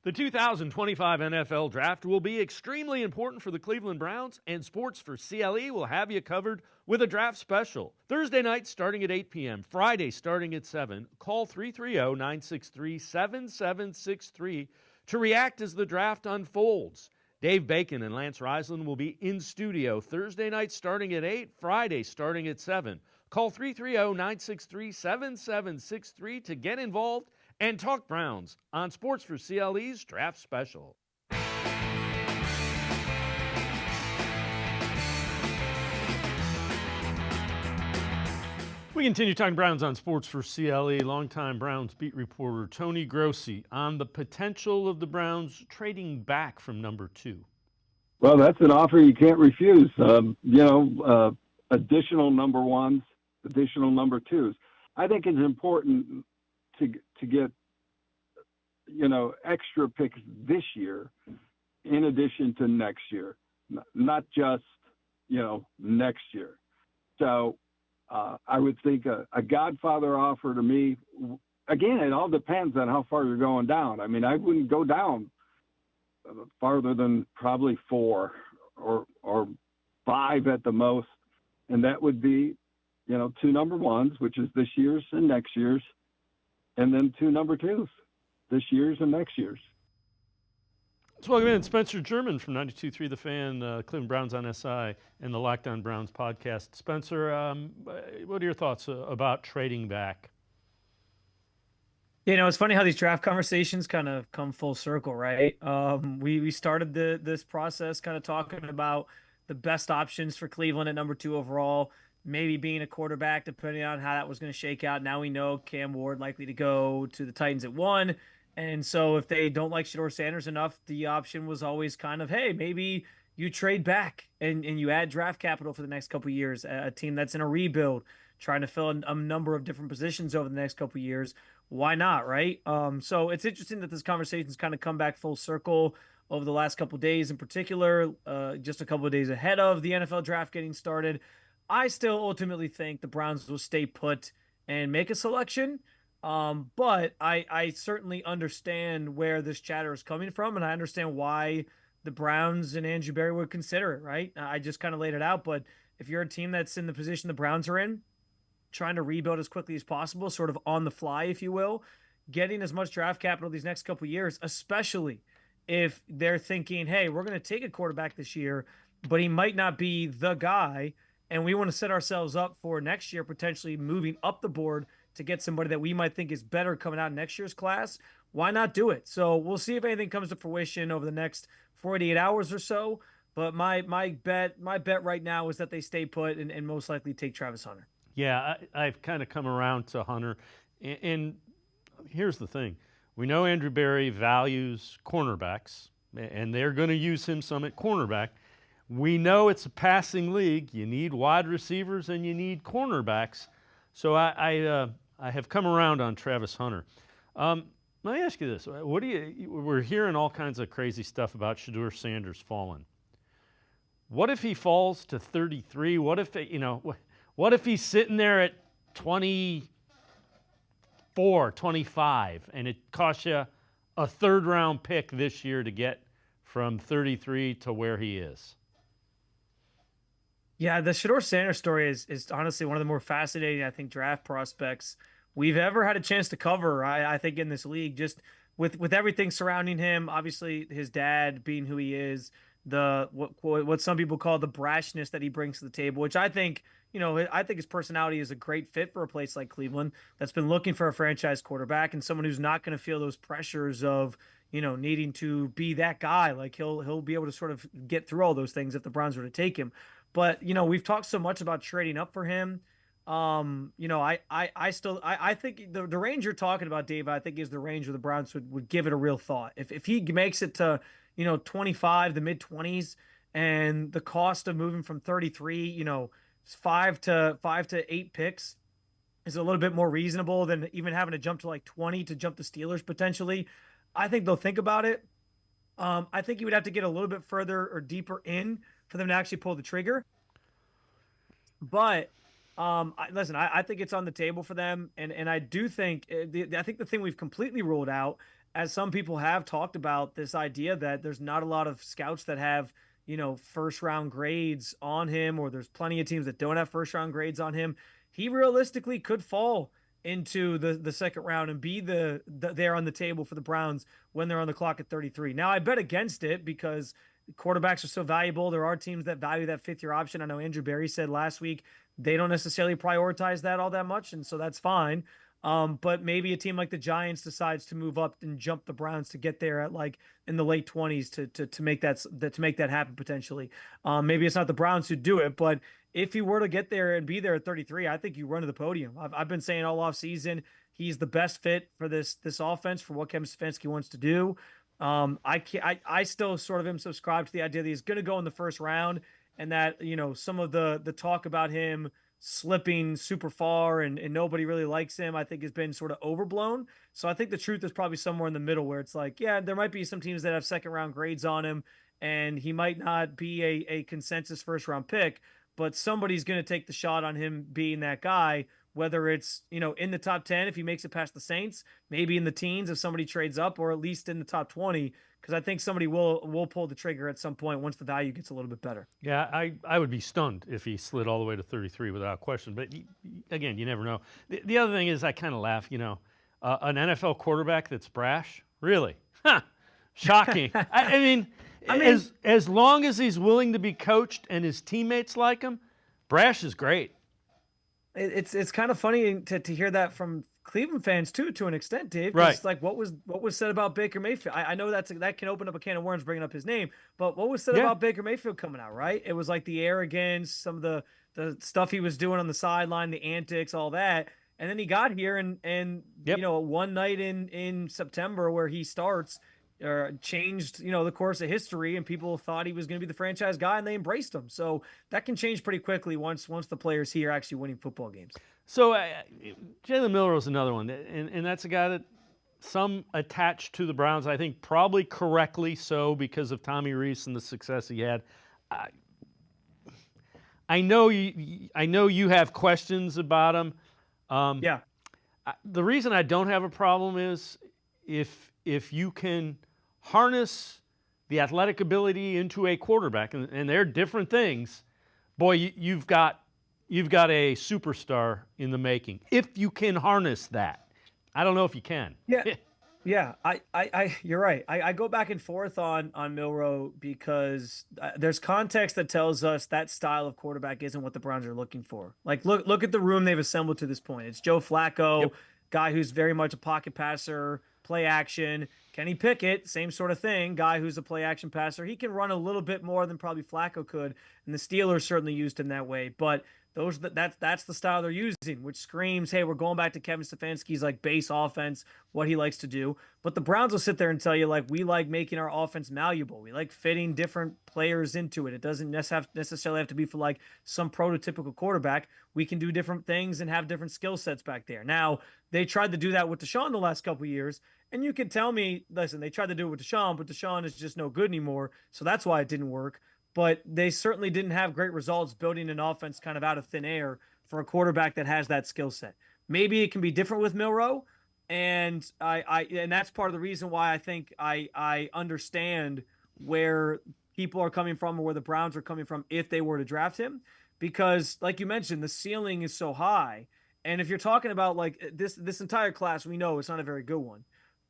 The 2025 NFL Draft will be extremely important for the Cleveland Browns, and Sports4CLE will have you covered with a draft special. Thursday night starting at 8 p.m., Friday starting at 7. Call 330-963-7763 to react as the draft unfolds. Dave Bacon and Lance Reisland will be in studio Thursday night starting at 8, Friday starting at 7. Call 330-963-7763 to get involved and talk Browns on Sports4CLE's Draft Special. We continue talking Browns on Sports4CLE. Longtime Browns beat reporter Tony Grossi on the potential of the Browns trading back from number 2. Well, that's an offer you can't refuse. Additional number ones, additional number twos. I think it's important to get, extra picks this year in addition to next year, not just, next year. So I would think a Godfather offer to me, again, it all depends on how far you're going down. I mean, I wouldn't go down farther than probably 4 or 5 at the most. And that would be, 2 number ones, which is this year's and next year's, and then 2 number twos, this year's and next year's. Let's welcome in Spencer German from 92.3 The Fan, Cleveland Browns on SI, and the Locked On Browns podcast. Spencer, what are your thoughts about trading back? It's funny how these draft conversations kind of come full circle, right? We started this process kind of talking about the best options for Cleveland at number 2 overall, maybe being a quarterback, depending on how that was going to shake out. Now we know Cam Ward likely to go to the Titans at 1. And so if they don't like Shedeur Sanders enough, the option was always kind of, hey, maybe you trade back and you add draft capital for the next couple of years. A team that's in a rebuild, trying to fill a number of different positions over the next couple of years. Why not, right? So it's interesting that this conversation's kind of come back full circle over the last couple of days in particular, just a couple of days ahead of the NFL draft getting started. I still ultimately think the Browns will stay put and make a selection. But I certainly understand where this chatter is coming from, and I understand why the Browns and Andrew Berry would consider it, right? I just kind of laid it out, but if you're a team that's in the position the Browns are in, trying to rebuild as quickly as possible, sort of on the fly, if you will, getting as much draft capital these next couple of years, especially if they're thinking, hey, we're going to take a quarterback this year, but he might not be the guy, and we want to set ourselves up for next year potentially moving up the board to get somebody that we might think is better coming out in next year's class. Why not do it? So we'll see if anything comes to fruition over the next 48 hours or so. But my bet right now is that they stay put and most likely take Travis Hunter. Yeah, I've kind of come around to Hunter. And here's the thing. We know Andrew Berry values cornerbacks, and they're going to use him some at cornerback. We know it's a passing league. You need wide receivers and you need cornerbacks. So I have come around on Travis Hunter. Let me ask you this: we're hearing all kinds of crazy stuff about Shedeur Sanders falling. What if he falls to 33? What if what if he's sitting there at 24, 25, and it costs you a 3rd-round pick this year to get from 33 to where he is? Yeah, the Shedeur Sanders story is honestly one of the more fascinating, I think, draft prospects we've ever had a chance to cover, I think, in this league. Just with everything surrounding him, obviously his dad being who he is, what some people call the brashness that he brings to the table, which I think, I think his personality is a great fit for a place like Cleveland that's been looking for a franchise quarterback and someone who's not going to feel those pressures of, needing to be that guy. Like he'll be able to sort of get through all those things if the Browns were to take him. But, we've talked so much about trading up for him. I think the range you're talking about, Dave, I think is the range where the Browns would give it a real thought. If he makes it to, 25, the mid-20s, and the cost of moving from 33, 5 to 8 picks is a little bit more reasonable than even having to jump to like 20 to jump the Steelers potentially. I think they'll think about it. I think you would have to get a little bit further or deeper in for them to actually pull the trigger. But listen, I think it's on the table for them, and I do think I think the thing we've completely ruled out, as some people have talked about, this idea that there's not a lot of scouts that have, you know, first round grades on him, or there's plenty of teams that don't have first round grades on him. He realistically could fall into the second round and be there on the table for the Browns when they're on the clock at 33. Now, I bet against it because quarterbacks are so valuable. There are teams that value that fifth year option. I know Andrew Berry said last week they don't necessarily prioritize that all that much, and so that's fine. But maybe a team like the Giants decides to move up and jump the Browns to get there at like in the late 20s to make that happen potentially. Maybe it's not the Browns who do it, but if he were to get there and be there at 33, I think you run to the podium. I've been saying all off season he's the best fit for this offense for what Kevin Stefanski wants to do. I still sort of am subscribed to the idea that he's going to go in the first round, and that, you know, some of the talk about him slipping super far and nobody really likes him, I think has been sort of overblown. So I think the truth is probably somewhere in the middle, where it's like, yeah, there might be some teams that have second round grades on him and he might not be a consensus first round pick, but somebody's going to take the shot on him being that guy, whether it's, you know, in the top 10 if he makes it past the Saints, maybe in the teens if somebody trades up, or at least in the top 20, because I think somebody will pull the trigger at some point once the value gets a little bit better. Yeah, I would be stunned if he slid all the way to 33 without question. But again, you never know. The other thing is, I kind of laugh, you know, an NFL quarterback that's brash, really? Huh. Shocking. I mean, as long as he's willing to be coached and his teammates like him, brash is great. It's kind of funny to hear that from Cleveland fans too, to an extent, Dave. Right. It's like what was said about Baker Mayfield. I know that can open up a can of worms bringing up his name, but what was said about Baker Mayfield coming out, right? It was like the arrogance, some of the stuff he was doing on the sideline, the antics, all that. And then he got here and you know, one night in September where he starts changed, you know, the course of history, and people thought he was going to be the franchise guy, and they embraced him. So that can change pretty quickly once the players here actually winning football games. So Jalen Milroe's another one, and that's a guy that some attached to the Browns, I think probably correctly so, because of Tommy Rees and the success he had. I know you have questions about him. Yeah. The reason I don't have a problem is if you can harness the athletic ability into a quarterback, and they're different things, boy, you've got a superstar in the making. If you can harness that. I don't know if you can. Yeah. Yeah, you're right. I go back and forth on Milroe because there's context that tells us that style of quarterback isn't what the Browns are looking for. Like, look at the room they've assembled to this point. It's Joe Flacco, guy who's very much a pocket passer, play action. Kenny Pickett, same sort of thing, guy who's a play action passer. He can run a little bit more than probably Flacco could, and the Steelers certainly used him that way. But that's the style they're using, which screams, hey, we're going back to Kevin Stefanski's like base offense, what he likes to do. But the Browns will sit there and tell you, like, we like making our offense malleable. We like fitting different players into it. It doesn't necessarily have to be for like some prototypical quarterback. We can do different things and have different skill sets back there. Now, they tried to do that with Deshaun the last couple of years, and you could tell me, listen, they tried to do it with Deshaun, but Deshaun is just no good anymore, so that's why it didn't work. But they certainly didn't have great results building an offense kind of out of thin air for a quarterback that has that skill set. Maybe it can be different with Milroe, and and that's part of the reason why I think I understand where people are coming from, or where the Browns are coming from if they were to draft him, because like you mentioned, the ceiling is so high. And if you're talking about like this entire class, we know it's not a very good one.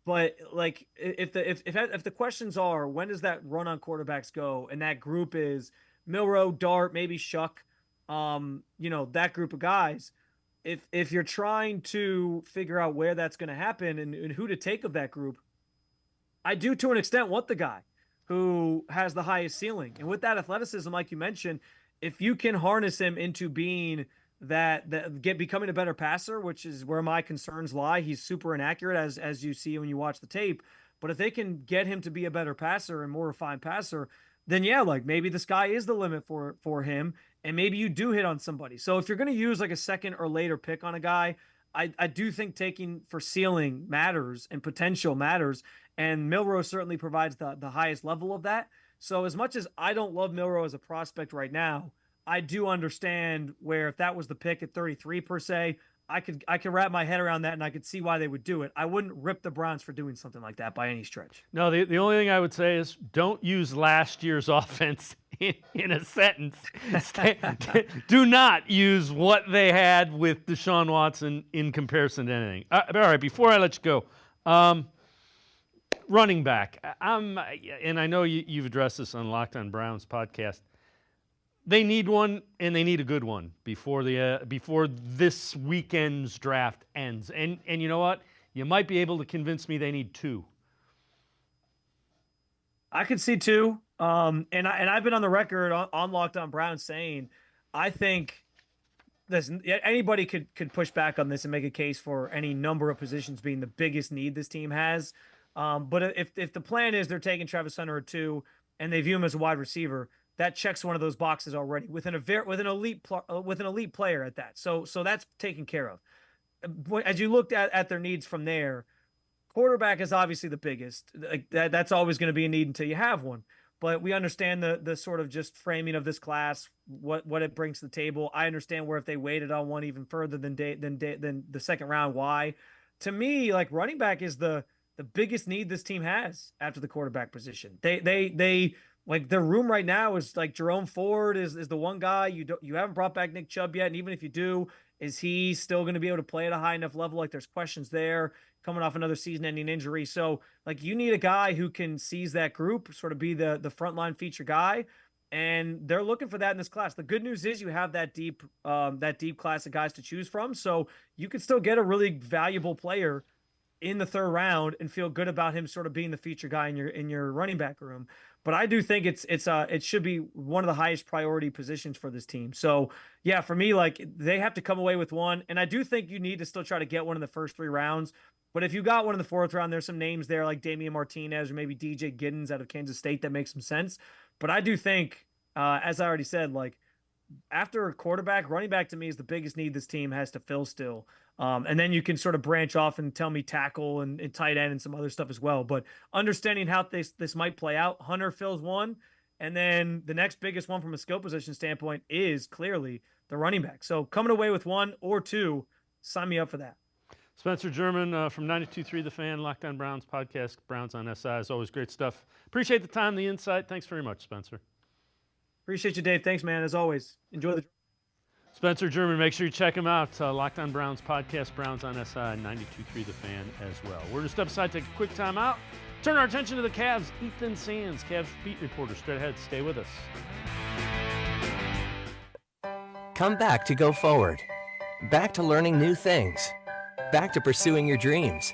But like if the questions are, when does that run on quarterbacks go, and that group is Milroe, Dart, maybe Shuck, you know, that group of guys. If you're trying to figure out where that's going to happen and who to take of that group, I do to an extent want the guy who has the highest ceiling. And with that athleticism, like you mentioned, if you can harness him into being becoming a better passer, which is where my concerns lie. He's super inaccurate as you see when you watch the tape. But if they can get him to be a better passer and more refined passer, then yeah, like maybe the sky is the limit for him, and maybe you do hit on somebody. So if you're going to use like a second or later pick on a guy, I do think taking for ceiling matters and potential matters, and Milroe certainly provides the highest level of that. So as much as I don't love Milroe as a prospect right now, I do understand where if that was the pick at 33 per se, I could wrap my head around that, and I could see why they would do it. I wouldn't rip the Browns for doing something like that by any stretch. No, the only thing I would say is don't use last year's offense in a sentence. Do not use what they had with Deshaun Watson in comparison to anything. All right, before I let you go, running back. And I know you've addressed this on Locked On Browns podcast. They need one, and they need a good one before this weekend's draft ends. And you know what? You might be able to convince me they need two. I could see two. And I've been on the record on Locked On Browns saying I think anybody could push back on this and make a case for any number of positions being the biggest need this team has. But if the plan is they're taking Travis Hunter at 2 and they view him as a wide receiver, that checks one of those boxes already with an elite player at that. So that's taken care of. As you looked at their needs from there, quarterback is obviously the biggest. Like that's always going to be a need until you have one. But we understand the sort of just framing of this class, what it brings to the table. I understand where if they waited on one even further than the second round, why? To me, like running back is the biggest need this team has after the quarterback position. They like their room right now is like Jerome Ford is the one guy you haven't brought back Nick Chubb yet, and even if you do, is he still going to be able to play at a high enough level? Like there's questions there coming off another season-ending injury. So like you need a guy who can seize that group, sort of be the frontline feature guy, and they're looking for that in this class. The good news is you have that deep class of guys to choose from, so you could still get a really valuable player in the third round and feel good about him sort of being the feature guy in your running back room. But I do think it should be one of the highest priority positions for this team. So yeah, for me, like they have to come away with one. And I do think you need to still try to get one in the first 3 rounds. But if you got one in the 4th round, there's some names there like Damian Martinez or maybe DJ Giddens out of Kansas State that makes some sense. But I do think, as I already said, like after a quarterback, running back to me is the biggest need this team has to fill still. And then you can sort of branch off and tell me tackle and tight end and some other stuff as well. But understanding how this might play out, Hunter fills one. And then the next biggest one from a skill position standpoint is clearly the running back. So coming away with 1 or 2, sign me up for that. Spencer German from 92.3 The Fan, Locked On Browns podcast, Browns on SI. Is always great stuff. Appreciate the time, the insight. Thanks very much, Spencer. Appreciate you, Dave. Thanks, man. As always, enjoy the. Spencer German, make sure you check him out. Locked On Browns podcast, Browns on SI, 92.3 The Fan as well. We're going to step aside, take a quick time out. Turn our attention to the Cavs. Ethan Sands, Cavs beat reporter, straight ahead. Stay with us. Come back to Go Forward. Back to learning new things. Back to pursuing your dreams.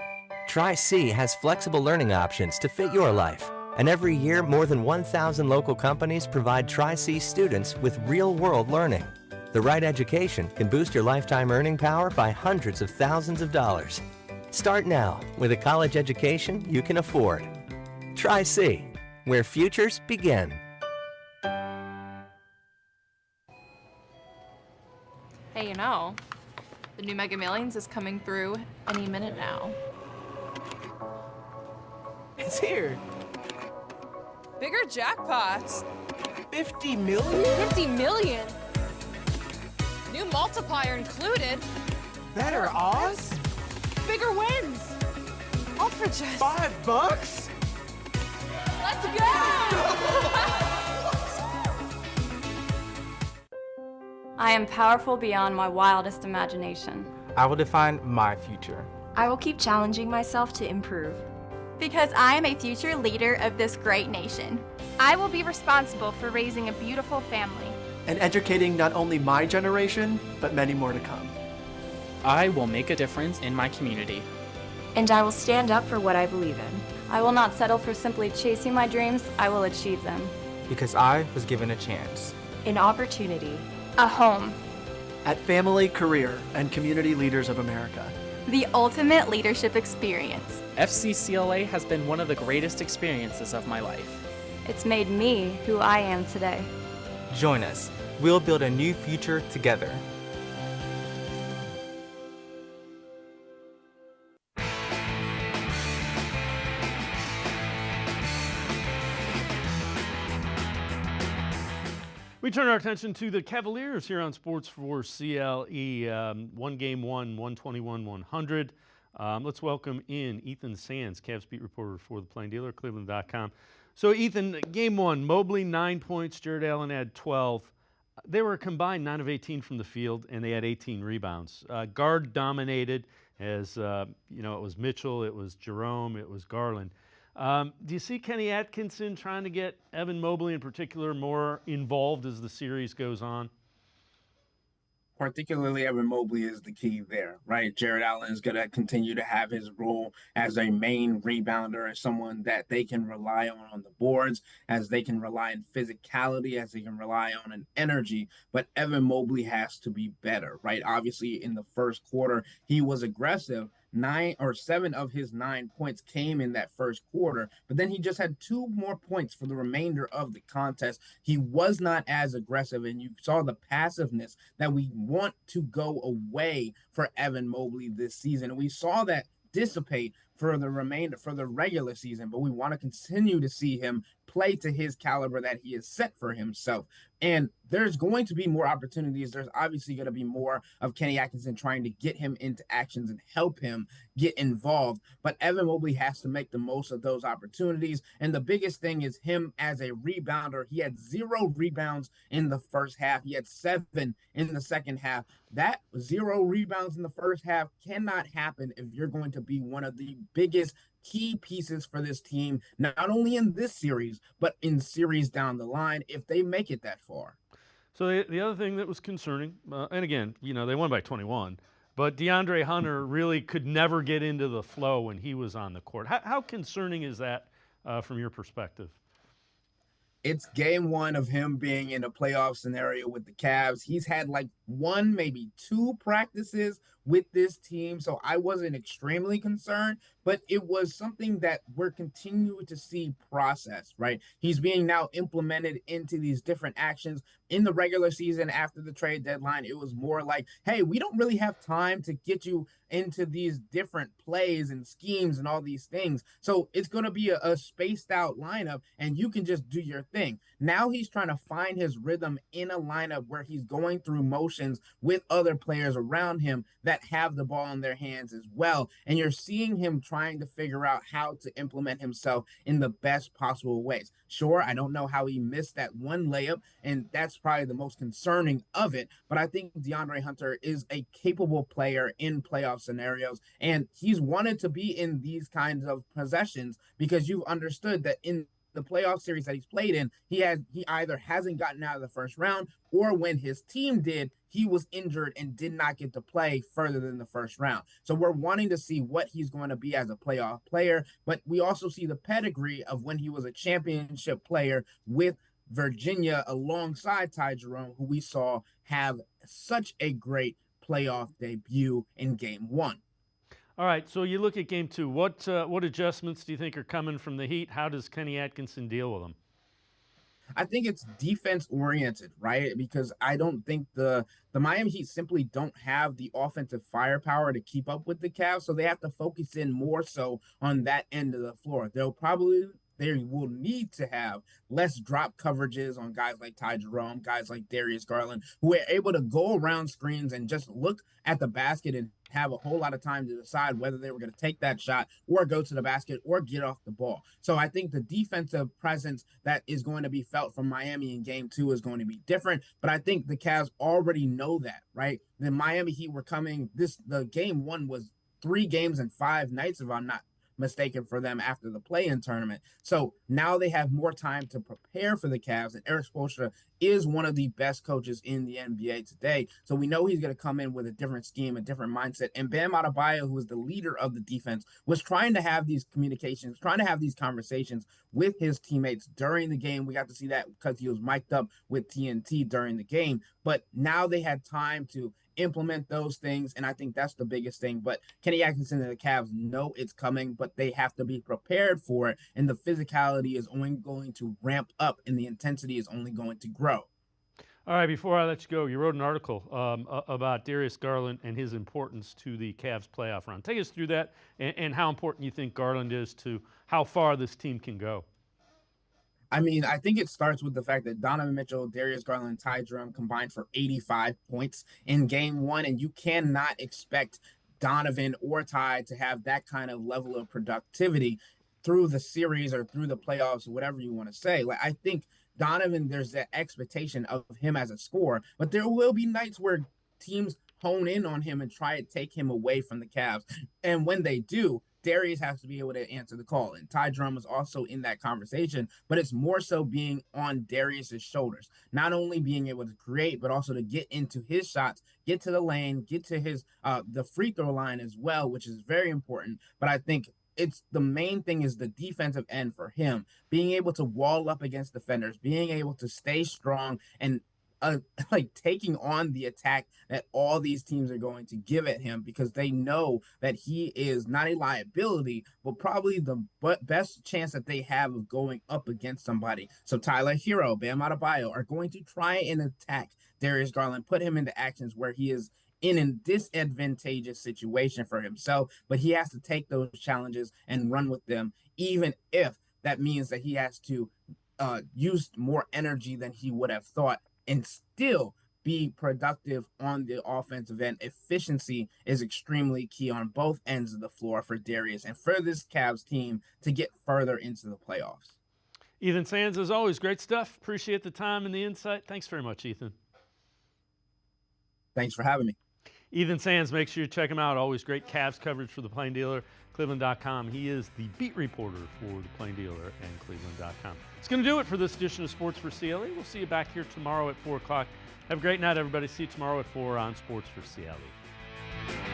Tri-C has flexible learning options to fit your life. And every year, more than 1,000 local companies provide Tri-C students with real-world learning. The right education can boost your lifetime earning power by hundreds of thousands of dollars. Start now with a college education you can afford. Tri-C, where futures begin. Hey, you know, the new Mega Millions is coming through any minute now. It's here. Bigger jackpots. 50 million? 50 million? New multiplier included. Better odds? Bigger wins. All for just $5? Let's go! I am powerful beyond my wildest imagination. I will define my future. I will keep challenging myself to improve. Because I am a future leader of this great nation. I will be responsible for raising a beautiful family. And educating not only my generation, but many more to come. I will make a difference in my community. And I will stand up for what I believe in. I will not settle for simply chasing my dreams, I will achieve them. Because I was given a chance. An opportunity. A home. At Family, Career, and Community Leaders of America. The ultimate leadership experience. FCCLA has been one of the greatest experiences of my life. It's made me who I am today. Join us. We'll build a new future together. We turn our attention to the Cavaliers here on Sports4CLE. One game won, 121-100. Let's welcome in Ethan Sands, Cavs beat reporter for the Plain Dealer, cleveland.com. So, Ethan, game one, Mobley 9 points, Jared Allen had 12. They were combined 9 of 18 from the field, and they had 18 rebounds. Guard dominated, as it was Mitchell, it was Jerome, it was Garland. Do you see Kenny Atkinson trying to get Evan Mobley in particular more involved as the series goes on? Particularly Evan Mobley is the key there, right? Jared Allen is going to continue to have his role as a main rebounder and someone that they can rely on the boards, as they can rely on physicality, as they can rely on an energy. But Evan Mobley has to be better, right? Obviously, in the first quarter, he was aggressive. 7 of his 9 points came in that first quarter, but then he just had 2 more points for the remainder of the contest. He was not as aggressive, and you saw the passiveness that we want to go away for Evan Mobley this season. And we saw that dissipate for the regular season, but we want to continue to see him play to his caliber that he has set for himself. And there's going to be more opportunities. There's obviously going to be more of Kenny Atkinson trying to get him into actions and help him get involved. But Evan Mobley has to make the most of those opportunities. And the biggest thing is him as a rebounder. He had 0 rebounds in the first half. He had 7 in the second half. That 0 rebounds in the first half cannot happen if you're going to be one of the biggest key pieces for this team, not only in this series, but in series down the line, if they make it that far. So the other thing that was concerning, and again, they won by 21, but DeAndre Hunter really could never get into the flow when he was on the court. How concerning is that from your perspective? It's game one of him being in a playoff scenario with the Cavs. He's had like 1, maybe 2 practices with this team, so I wasn't extremely concerned, but it was something that we're continuing to see process, right? He's being now implemented into these different actions. In the regular season after the trade deadline, it was more like, hey, we don't really have time to get you into these different plays and schemes and all these things. So it's going to be a spaced out lineup and you can just do your thing. Now he's trying to find his rhythm in a lineup where he's going through motions with other players around him that have the ball in their hands as well. And you're seeing him trying to figure out how to implement himself in the best possible ways. Sure, I don't know how he missed that one layup, and that's probably the most concerning of it. But I think DeAndre Hunter is a capable player in playoff scenarios, and he's wanted to be in these kinds of possessions because you've understood that in the playoff series that he's played in, he either hasn't gotten out of the first round, or when his team did, he was injured and did not get to play further than the first round. So we're wanting to see what he's going to be as a playoff player, but we also see the pedigree of when he was a championship player with Virginia alongside Ty Jerome, who we saw have such a great playoff debut in game one. All right, so you look at game two. What adjustments do you think are coming from the Heat? How does Kenny Atkinson deal with them? I think it's defense oriented, right? Because I don't think the Miami Heat simply don't have the offensive firepower to keep up with the Cavs, so they have to focus in more so on that end of the floor. They will need to have less drop coverages on guys like Ty Jerome, guys like Darius Garland, who are able to go around screens and just look at the basket and have a whole lot of time to decide whether they were going to take that shot or go to the basket or get off the ball. So I think the defensive presence that is going to be felt from Miami in game two is going to be different, but I think the Cavs already know that, right? The Miami Heat were coming, the game one was 3 games and 5 nights, if I'm not mistaken, for them after the play-in tournament. So now they have more time to prepare for the Cavs, and Eric Spoelstra is one of the best coaches in the NBA today. So we know he's going to come in with a different scheme, a different mindset. And Bam Adebayo, who is the leader of the defense, was trying to have these communications, trying to have these conversations with his teammates during the game. We got to see that because he was mic'd up with TNT during the game. But now they had time to implement those things, and I think that's the biggest thing. But Kenny Atkinson and the Cavs know it's coming, but they have to be prepared for it, and the physicality is only going to ramp up, and the intensity is only going to grow. All right, before I let you go, you wrote an article about Darius Garland and his importance to the Cavs playoff run. Take us through that and how important you think Garland is to how far this team can go. I mean, I think it starts with the fact that Donovan Mitchell, Darius Garland, and Ty Jerome combined for 85 points in game one, and you cannot expect Donovan or Ty to have that kind of level of productivity through the series or through the playoffs, whatever you want to say. Like, I think Donovan, there's that expectation of him as a scorer, but there will be nights where teams hone in on him and try to take him away from the Cavs. And when they do, Darius has to be able to answer the call. And Ty Jerome is also in that conversation, but it's more so being on Darius's shoulders, not only being able to create, but also to get into his shots, get to the lane, get to his the free throw line as well, which is very important. But I think it's the main thing is the defensive end for him, being able to wall up against defenders, being able to stay strong and like taking on the attack that all these teams are going to give at him, because they know that he is not a liability, but probably the best chance that they have of going up against somebody. So Tyler Hero, Bam Adebayo are going to try and attack Darius Garland, put him into actions where he is in a disadvantageous situation for himself, but he has to take those challenges and run with them, even if that means that he has to use more energy than he would have thought and still be productive on the offensive end. Efficiency is extremely key on both ends of the floor for Darius and for this Cavs team to get further into the playoffs. Ethan Sands, as always, great stuff. Appreciate the time and the insight. Thanks very much, Ethan. Thanks for having me. Ethan Sands, make sure you check him out. Always great Cavs coverage for the Plain Dealer, cleveland.com. He is the beat reporter for the Plain Dealer and cleveland.com. It's going to do it for this edition of Sports for CLE. We'll see you back here tomorrow at 4 o'clock. Have a great night, everybody. See you tomorrow at 4 on Sports for CLE.